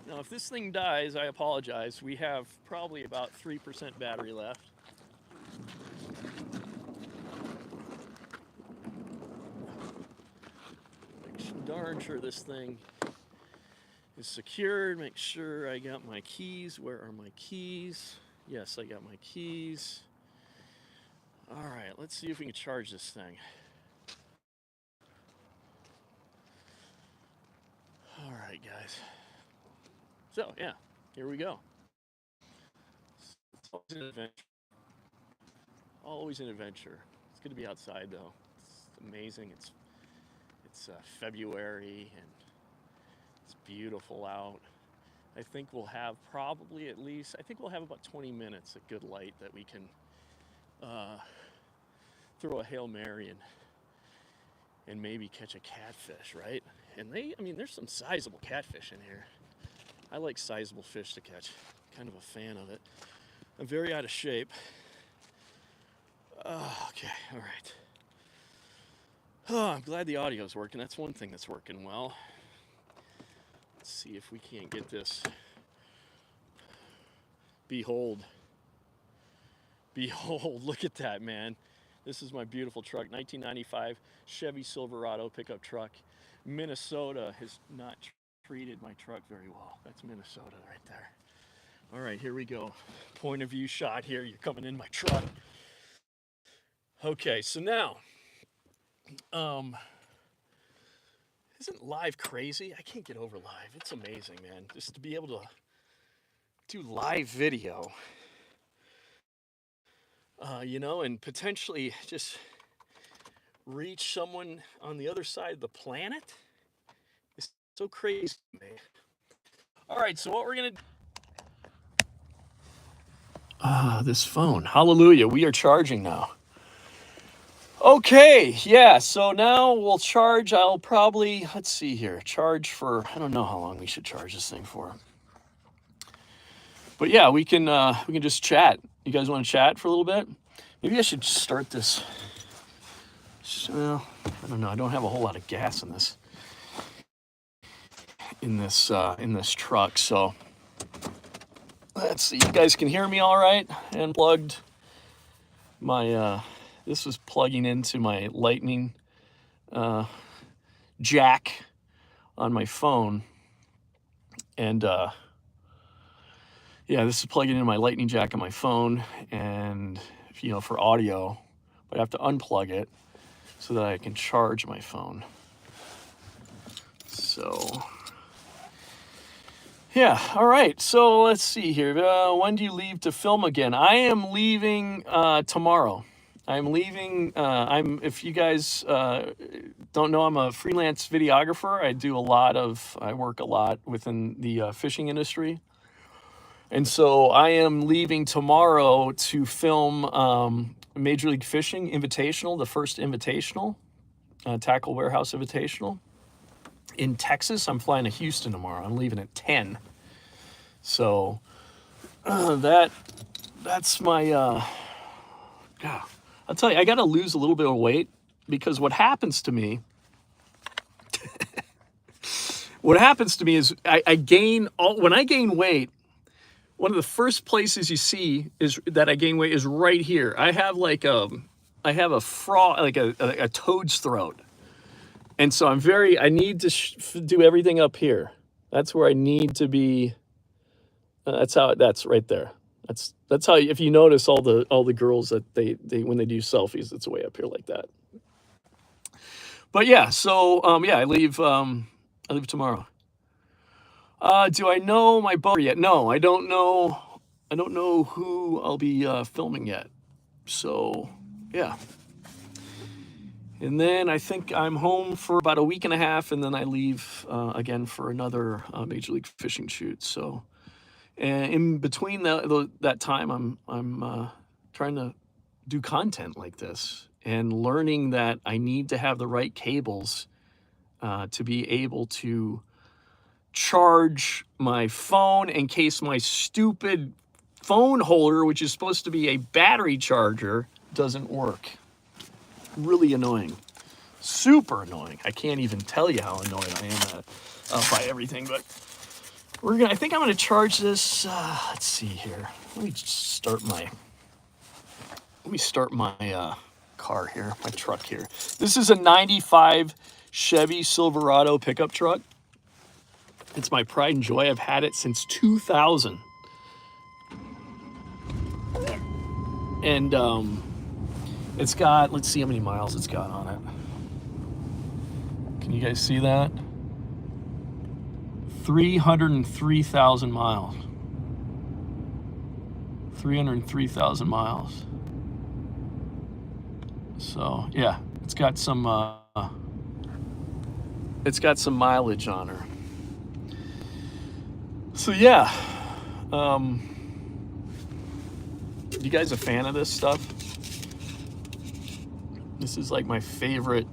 now if this thing dies, I apologize. We have probably about 3% battery left. Make darn sure this thing is secured. Make sure I got my keys. Where are my keys? Yes, I got my keys. All right, let's see if we can charge this thing. All right, guys. So, yeah, here we go. It's always an adventure. Always an adventure. It's good to be outside, though. It's amazing. It's February, and it's beautiful out. I think we'll have probably we'll have about 20 minutes at good light that we can throw a Hail Mary and maybe catch a catfish, right? And there's some sizable catfish in here. I like sizable fish to catch. Kind of a fan of it. I'm very out of shape. Okay, all right. Oh, I'm glad the audio's working. That's one thing that's working well. Let's see if we can't get this. Behold. Behold, look at that, man. This is my beautiful truck, 1995 Chevy Silverado pickup truck. Minnesota has not treated my truck very well. That's Minnesota right there. All right, here we go. Point of view shot here. You're coming in my truck. Okay, so now, isn't live crazy? I can't get over live. It's amazing, man. Just to be able to do live video, and potentially just reach someone on the other side of the planet. It's so crazy, man. All right, so what we're going to this phone. Hallelujah. We are charging now. Okay, yeah, so now we'll charge. I'll probably, let's see here, charge for, I don't know how long we should charge this thing for. But yeah, we can just chat. You guys want to chat for a little bit? Maybe I should start this. Well, I don't know. I don't have a whole lot of gas in this truck, so let's see. You guys can hear me all right? And plugged my this was plugging into my lightning jack on my phone, and yeah, this is plugging into my lightning jack on my phone, and for audio, but I have to unplug it so that I can charge my phone. So yeah, all right, so let's see here. When do you leave to film again? I am leaving tomorrow. I'm leaving. If you guys don't know, I'm a freelance videographer. I work a lot within the fishing industry. And so I am leaving tomorrow to film Major League Fishing Invitational, the first Invitational, Tackle Warehouse Invitational in Texas. I'm flying to Houston tomorrow. I'm leaving at 10. So that's my, God. I'll tell you, I got to lose a little bit of weight, because what happens to me is I gain, when I gain weight, one of the first places you see is that I gain weight is right here. I have a frog, like a toad's throat. And so I need to do everything up here. That's where I need to be. That's right there. That's how, if you notice all the girls that they when they do selfies, it's way up here like that. But yeah, so I leave tomorrow. Do I know my boat yet? No, I don't know. I don't know who I'll be filming yet. So yeah. And then I think I'm home for about a week and a half, and then I leave again for another Major League Fishing shoot. So, and in between that time, I'm trying to do content like this and learning that I need to have the right cables to be able to charge my phone in case my stupid phone holder, which is supposed to be a battery charger, doesn't work. Really annoying. Super annoying. I can't even tell you how annoyed I am by everything, but I think I'm gonna charge this. Let's see here. Let me start my car here, my truck here. This is a 95 Chevy Silverado pickup truck. It's my pride and joy. I've had it since 2000. And it's got, let's see how many miles it's got on it. Can you guys see that? 303,000 miles. 303,000 miles. So yeah, it's got some mileage on her. So yeah, you guys a fan of this stuff? This is like my favorite.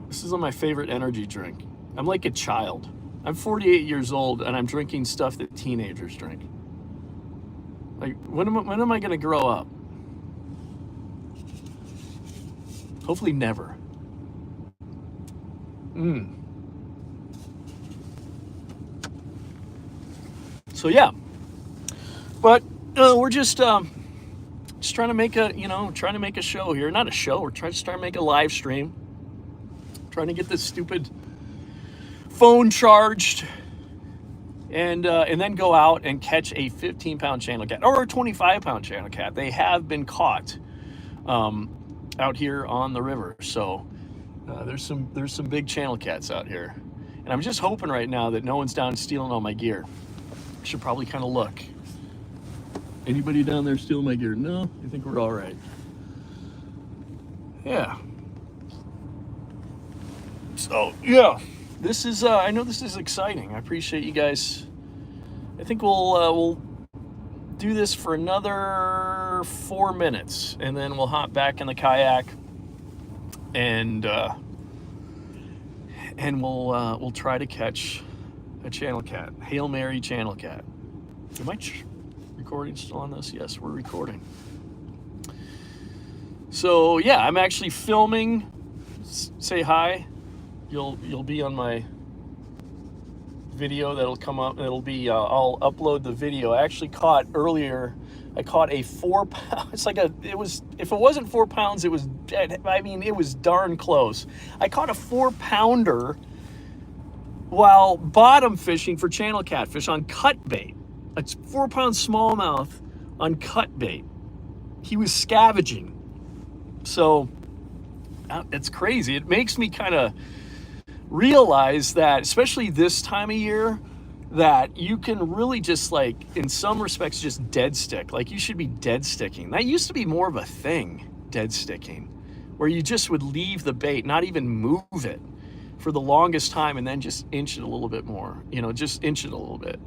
This is my favorite energy drink. I'm like a child. I'm 48 years old and I'm drinking stuff that teenagers drink. Like, when am I gonna grow up? Hopefully never. So yeah, but we're just trying to make a show here. Not a show. We're trying to make a live stream. Trying to get this stupid phone charged, and then go out and catch a 15-pound channel cat or a 25-pound channel cat. They have been caught out here on the river. So there's some big channel cats out here, and I'm just hoping right now that no one's down stealing all my gear. I should probably kind of look. Anybody down there stealing my gear? No, I think we're all right. Yeah. So yeah, this is I know this is exciting. I appreciate you guys. I think we'll do this for another 4 minutes, and then we'll hop back in the kayak, and we'll try to catch a channel cat. Hail Mary channel cat. Am I recording still on this? Yes, we're recording. So yeah, I'm actually filming. Say hi. You'll be on my video that'll come up. It'll be I'll upload the video. I actually caught earlier. I caught a 4 pound. It's like if it wasn't 4 pounds, it was dead. I mean, it was darn close. I caught a 4-pounder while bottom fishing for channel catfish on cut bait. A 4-pound smallmouth on cut bait. He was scavenging. So it's crazy. It makes me kind of realize that, especially this time of year, that you can really just, like, in some respects, just dead stick. Like, you should be dead sticking. That used to be more of a thing, dead sticking, where you just would leave the bait, not even move it for the longest time, and then just inch it a little bit more, just inch it a little bit.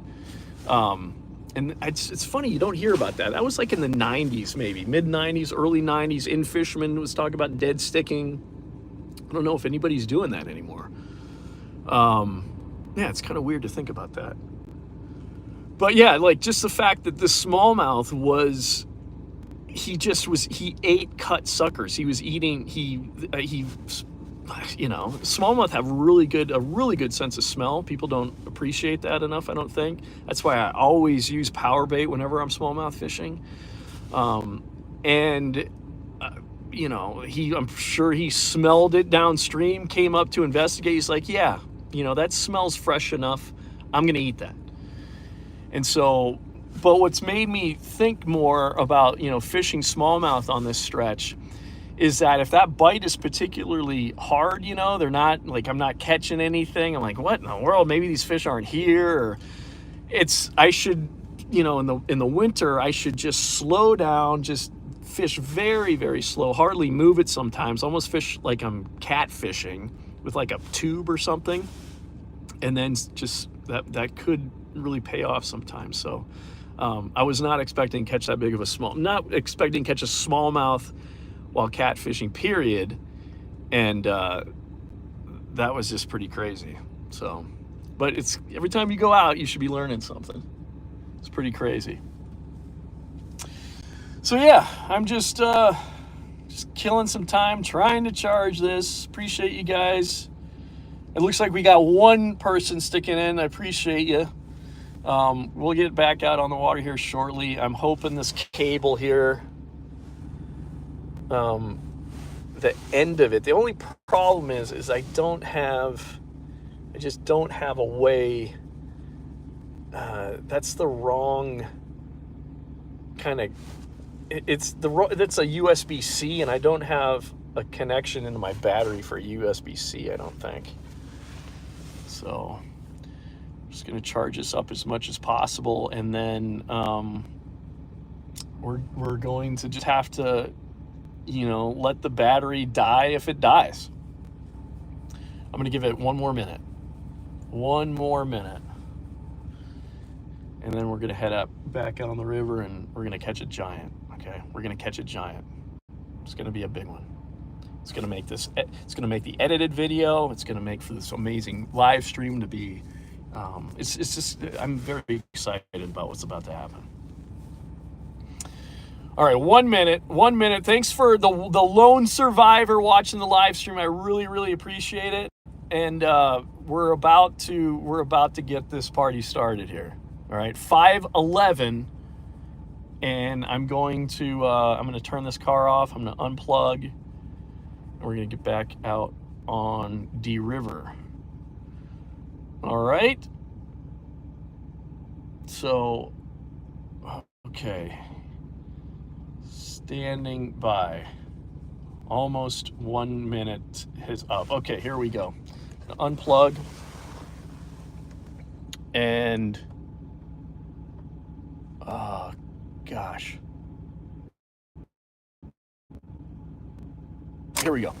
And it's funny, you don't hear about that. That was like in the 90s, maybe mid 90s, early 90s. In Fisherman was talking about dead sticking. I don't know if anybody's doing that anymore. Yeah, it's kind of weird to think about that. But yeah, like, just the fact that this smallmouth he ate cut suckers. He was eating, smallmouth have a really good sense of smell. People don't appreciate that enough, I don't think. That's why I always use power bait whenever I'm smallmouth fishing. I'm sure he smelled it downstream, came up to investigate. He's like, yeah, that smells fresh enough. I'm going to eat that. And so, but what's made me think more about, fishing smallmouth on this stretch is that if that bite is particularly hard, they're not, like, I'm not catching anything. I'm like, what in the world? Maybe these fish aren't here. Or I should, in the winter, I should just slow down, just fish very, very slow, hardly move it sometimes, almost fish like I'm catfishing with like a tube or something. And then just that could really pay off sometimes. So I was not expecting to catch that big of not expecting to catch a smallmouth while catfishing, period. And that was just pretty crazy. So, but it's every time you go out, you should be learning something. It's pretty crazy. So yeah, I'm just killing some time trying to charge this. Appreciate you guys. It looks like we got one person sticking in. I appreciate you. We'll get back out on the water here shortly. I'm hoping this cable here, the end of it. The only problem is I just don't have a way. That's the wrong kind of. That's a USB-C, and I don't have a connection into my battery for USB-C, I don't think. So I'm just going to charge this up as much as possible, and then we're going to just have to, let the battery die if it dies. I'm going to give it one more minute. And then we're going to head back out on the river, and we're going to catch a giant. Okay, we're going to catch a giant. It's going to be a big one. It's going to make the edited video. It's going to make for this amazing live stream to be, it's just, I'm very excited about what's about to happen. All right, 1 minute. 1 minute. Thanks for the lone survivor watching the live stream. I really, really appreciate it. And we're about to get this party started here. All right, 5:11, and I'm going to turn this car off. I'm going to unplug, and we're going to get back out on D River. All right. So, okay. Standing by. Almost 1 minute is up. Okay, here we go. Unplug. And, oh, gosh. Here we go.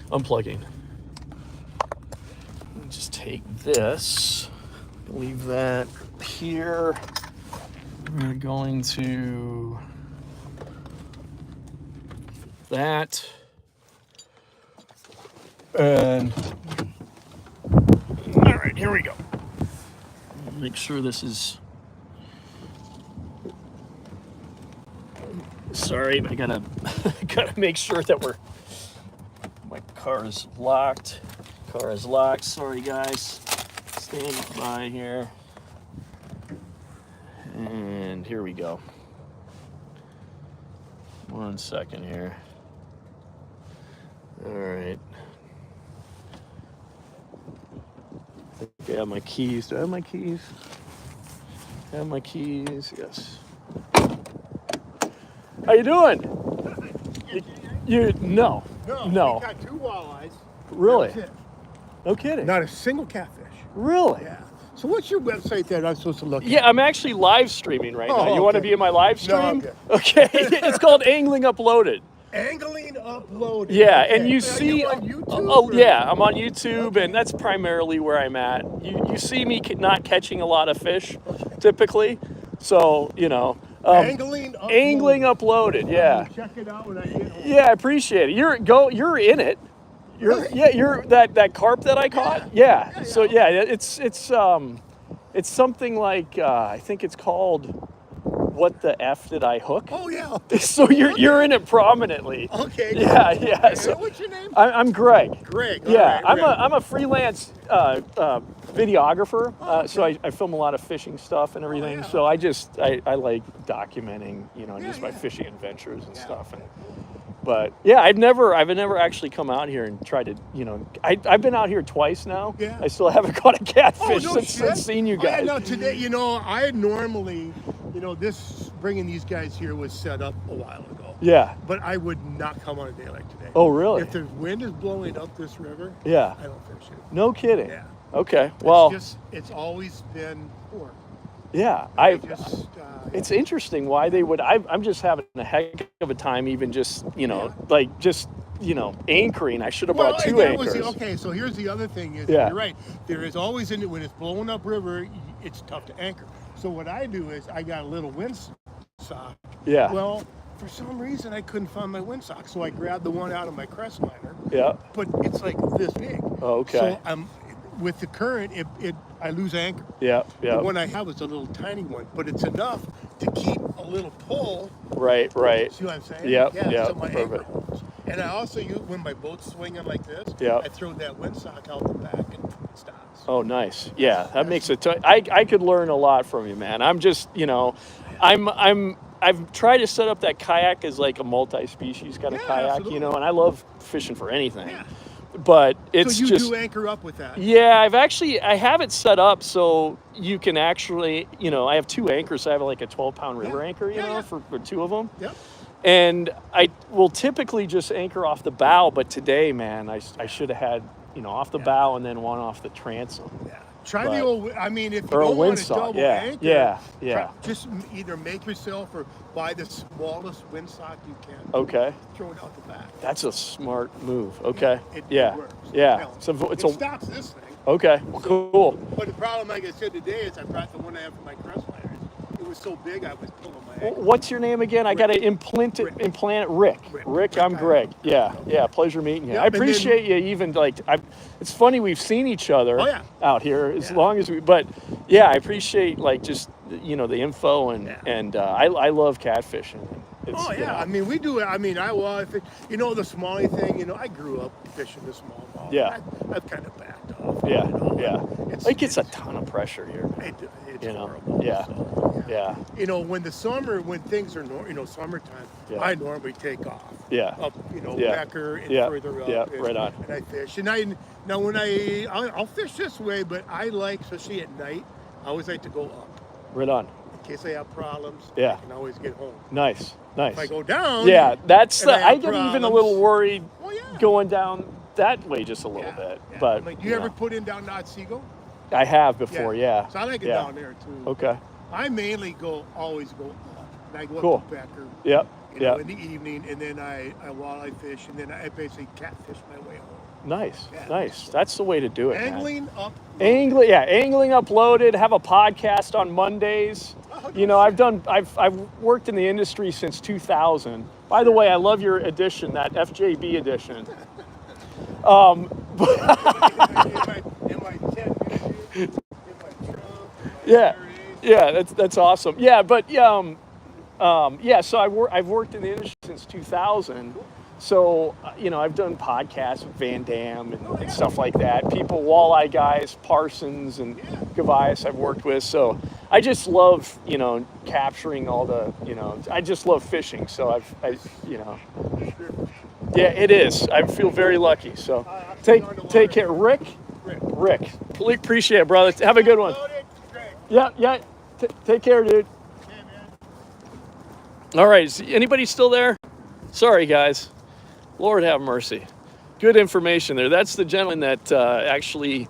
Unplugging. Just take this. Leave that here. We're going to that, and all right, here we go. Make sure this is, sorry, I gotta make sure that my car is locked. Car is locked. Sorry guys, stand by here, and here we go. 1 second here. All right. I think I have my keys. Do I have my keys? I have my keys. Yes. How you doing? No. We got 2 walleyes. Really? That's it. No kidding. Not a single catfish. Really? Yeah. So what's your website that I'm supposed to look at? Yeah, I'm actually live streaming right now. You want to okay. be in my live No, stream? I'm Okay. It's called Angling Uploaded. Angling Uploaded. Yeah, Okay. and you Are see, you on YouTube, oh or- yeah, I'm on YouTube, and that's primarily where I'm at. You see me not catching a lot of fish, typically, so Angling Uploaded. Angling Uploaded, yeah, Check it out when I get home. yeah, I appreciate it. You're in it. You're that carp that I caught. Yeah. So yeah, it's something like I think it's called What the F Did I Hook? Oh yeah. So you're in it prominently. Okay. Yeah. Okay. So What's your name? I'm Greg. Greg. Yeah, All right, I'm a freelance videographer, so I film a lot of fishing stuff and everything. yeah. So I like documenting, just my yeah. fishing adventures and stuff. But yeah, I've never actually come out here and tried to, I've been out here twice now. Yeah. I still haven't caught a catfish no since shit. seeing you Oh, yeah, guys. no, today, I normally, bringing these guys here was set up a while ago. Yeah. But I would not come on a day like today. Oh, really? If the wind is blowing up this river, Yeah. I don't fish it. No kidding. Yeah. Okay. Well. It's always been poor. Yeah. It's interesting why they would. I'm just having a heck of a time, even just anchoring. I should have brought 2 anchors. Okay, so here's the other thing is, Yeah. you're right. There is always when it's blowing up river, it's tough to anchor. So what I do is I got a little windsock. Yeah. Well, for some reason I couldn't find my windsock, so I grabbed the one out of my crest liner. Yeah. But it's like this big. Oh, okay. So with the current, I lose anchor. Yeah. The Yeah. one I have is a little tiny one, but it's enough to keep a little pull. Right. See what I'm saying? Yep, Yeah. yep, So my anchor perfect. holds. And I also use, when my boat's swinging like this, Yep. I throw that windsock out the back and it stops. Oh, nice. Yeah, that makes it. I could learn a lot from you, man. I'm just, I've tried to set up that kayak as like a multi-species kind of Yeah, kayak, absolutely. and I love fishing for anything. Yeah. But it's so you just do anchor up with that? Yeah, I have it set up so you can actually, I have 2 anchors. So I have like a 12-pound river anchor, Yeah. for 2 of them. Yep. And I will typically just anchor off the bow, but today, man, I should have had, off the bow and then one off the transom. Yeah. Try the old, if you Or a don't want to windsock, double yeah, anchor, yeah. just either make yourself or buy the smallest windsock you can. Okay. Throw it out the back. That's a smart move. Okay. It Yeah. works. Yeah. Well, So it's it stops this thing. okay. Cool. But the problem, like I said today, is I brought the one I have for my crest liners. It was so big, I was pulling my ankle. What's your name again? I got to implant it. Rick. Rick, I'm Greg. Yeah. Pleasure meeting you. Yep, I and then- appreciate you even it's funny we've seen each other Oh, yeah. out here as long as but yeah, I appreciate just the info and I love catfishing. It's, Oh you yeah, know, I mean we do it. I mean if it, the smallie thing. I grew up fishing the smallmouth. Yeah. I've kind of backed off. yeah, yeah. It's, Like it's a ton of pressure here. it's You know, horrible. yeah. So, Yeah. When things are summertime, Yeah. I normally take off. Yeah. Up, Yeah. Becker and Yeah. further up. Yeah, and, right on. And I fish. And I'll fish this way, but I like, especially at night, I always like to go up. Right on. In case I have problems, Yeah. I can always get home. Nice. If I go down, Yeah, that's and I have get even a problems- little worried Well, yeah. going down that way just a little bit. Yeah. But do you ever put in down Otsego? I have before, yeah. So I like it Yeah. down there too. Okay. I mainly always go up. And I go Cool. up to Becker. Yep. In the evening, and then I walleye fish, and then I basically catfish my way home. Nice. Yeah. Nice. That's the way to do it. man. Angling up. Angling uploaded, have a podcast on Mondays. Oh, I've worked in the industry since 2000. By the way, I love your edition, that FJB edition. in my tent, in my trunk, Yeah. Yeah, that's awesome. Yeah, but so I've worked in the industry since 2000. So, I've done podcasts with Van Dam and stuff like that. People, walleye guys, Parsons and Gavias I've worked with. So I just love, capturing all the, I just love fishing. So yeah, it is. I feel very lucky. So take care. Rick, appreciate it, brother. Have a good one. Yeah. Take care, dude. All right, is anybody still there? Sorry, guys. Lord have mercy. Good information there. That's the gentleman that actually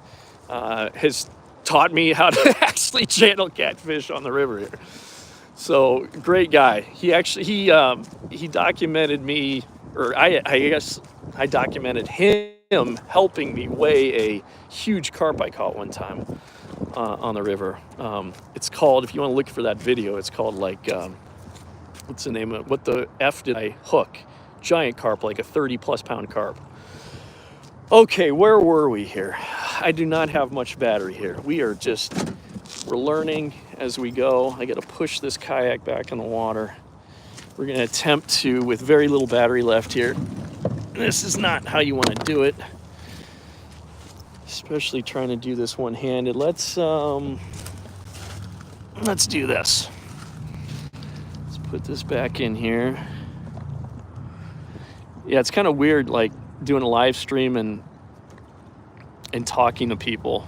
has taught me how to actually channel catfish on the river here. So great guy. He documented me, or I guess I documented him helping me weigh a huge carp I caught one time on the river. It's called, if you want to look for that video, it's called what's the name of it? What the F did I hook? Giant carp, like a 30+ pound carp. Okay, where were we here? I do not have much battery here. We're learning as we go. I got to push this kayak back in the water. We're going to attempt to, with very little battery left here. This is not how you want to do it, especially trying to do this one-handed. Let's do this. Let's put this back in here. Yeah, it's kind of weird, like doing a live stream and talking to people.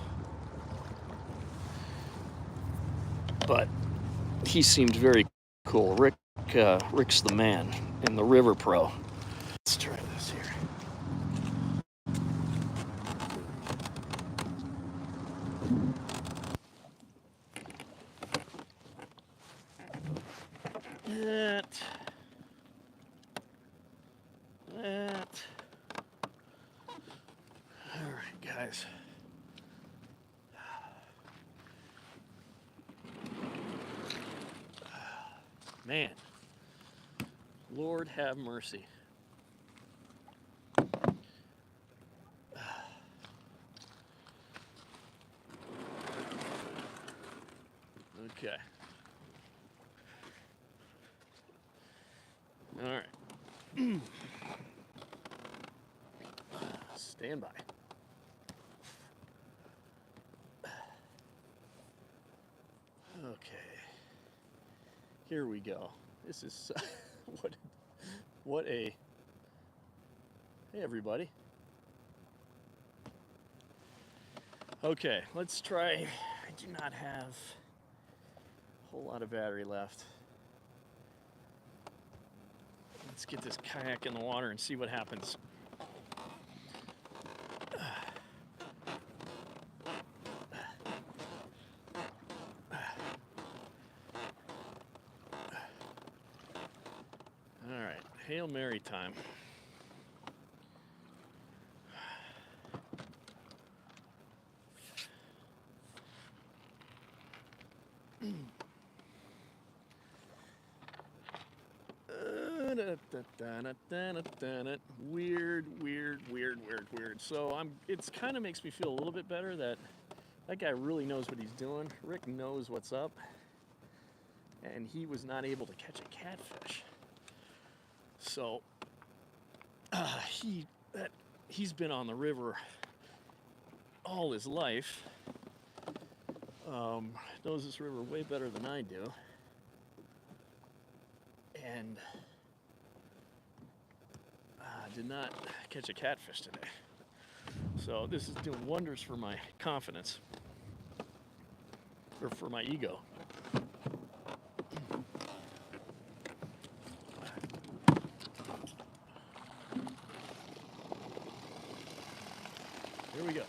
But he seemed very cool. Rick's the man in the River Pro. Let's try this here. That. All right, guys. Man, Lord have mercy. Okay. All right. Stand by. Okay. Here we go. This is what a hey everybody. Okay, let's try. I do not have a whole lot of battery left. Let's get this kayak in the water and see what happens. All right, Hail Mary time. Weird. So it's kind of makes me feel a little bit better that guy really knows what he's doing. Rick knows what's up, and he was not able to catch a catfish. So he's been on the river all his life. Knows this river way better than I do. And did not catch a catfish today. So this is doing wonders for my confidence, or for my ego. Here we go.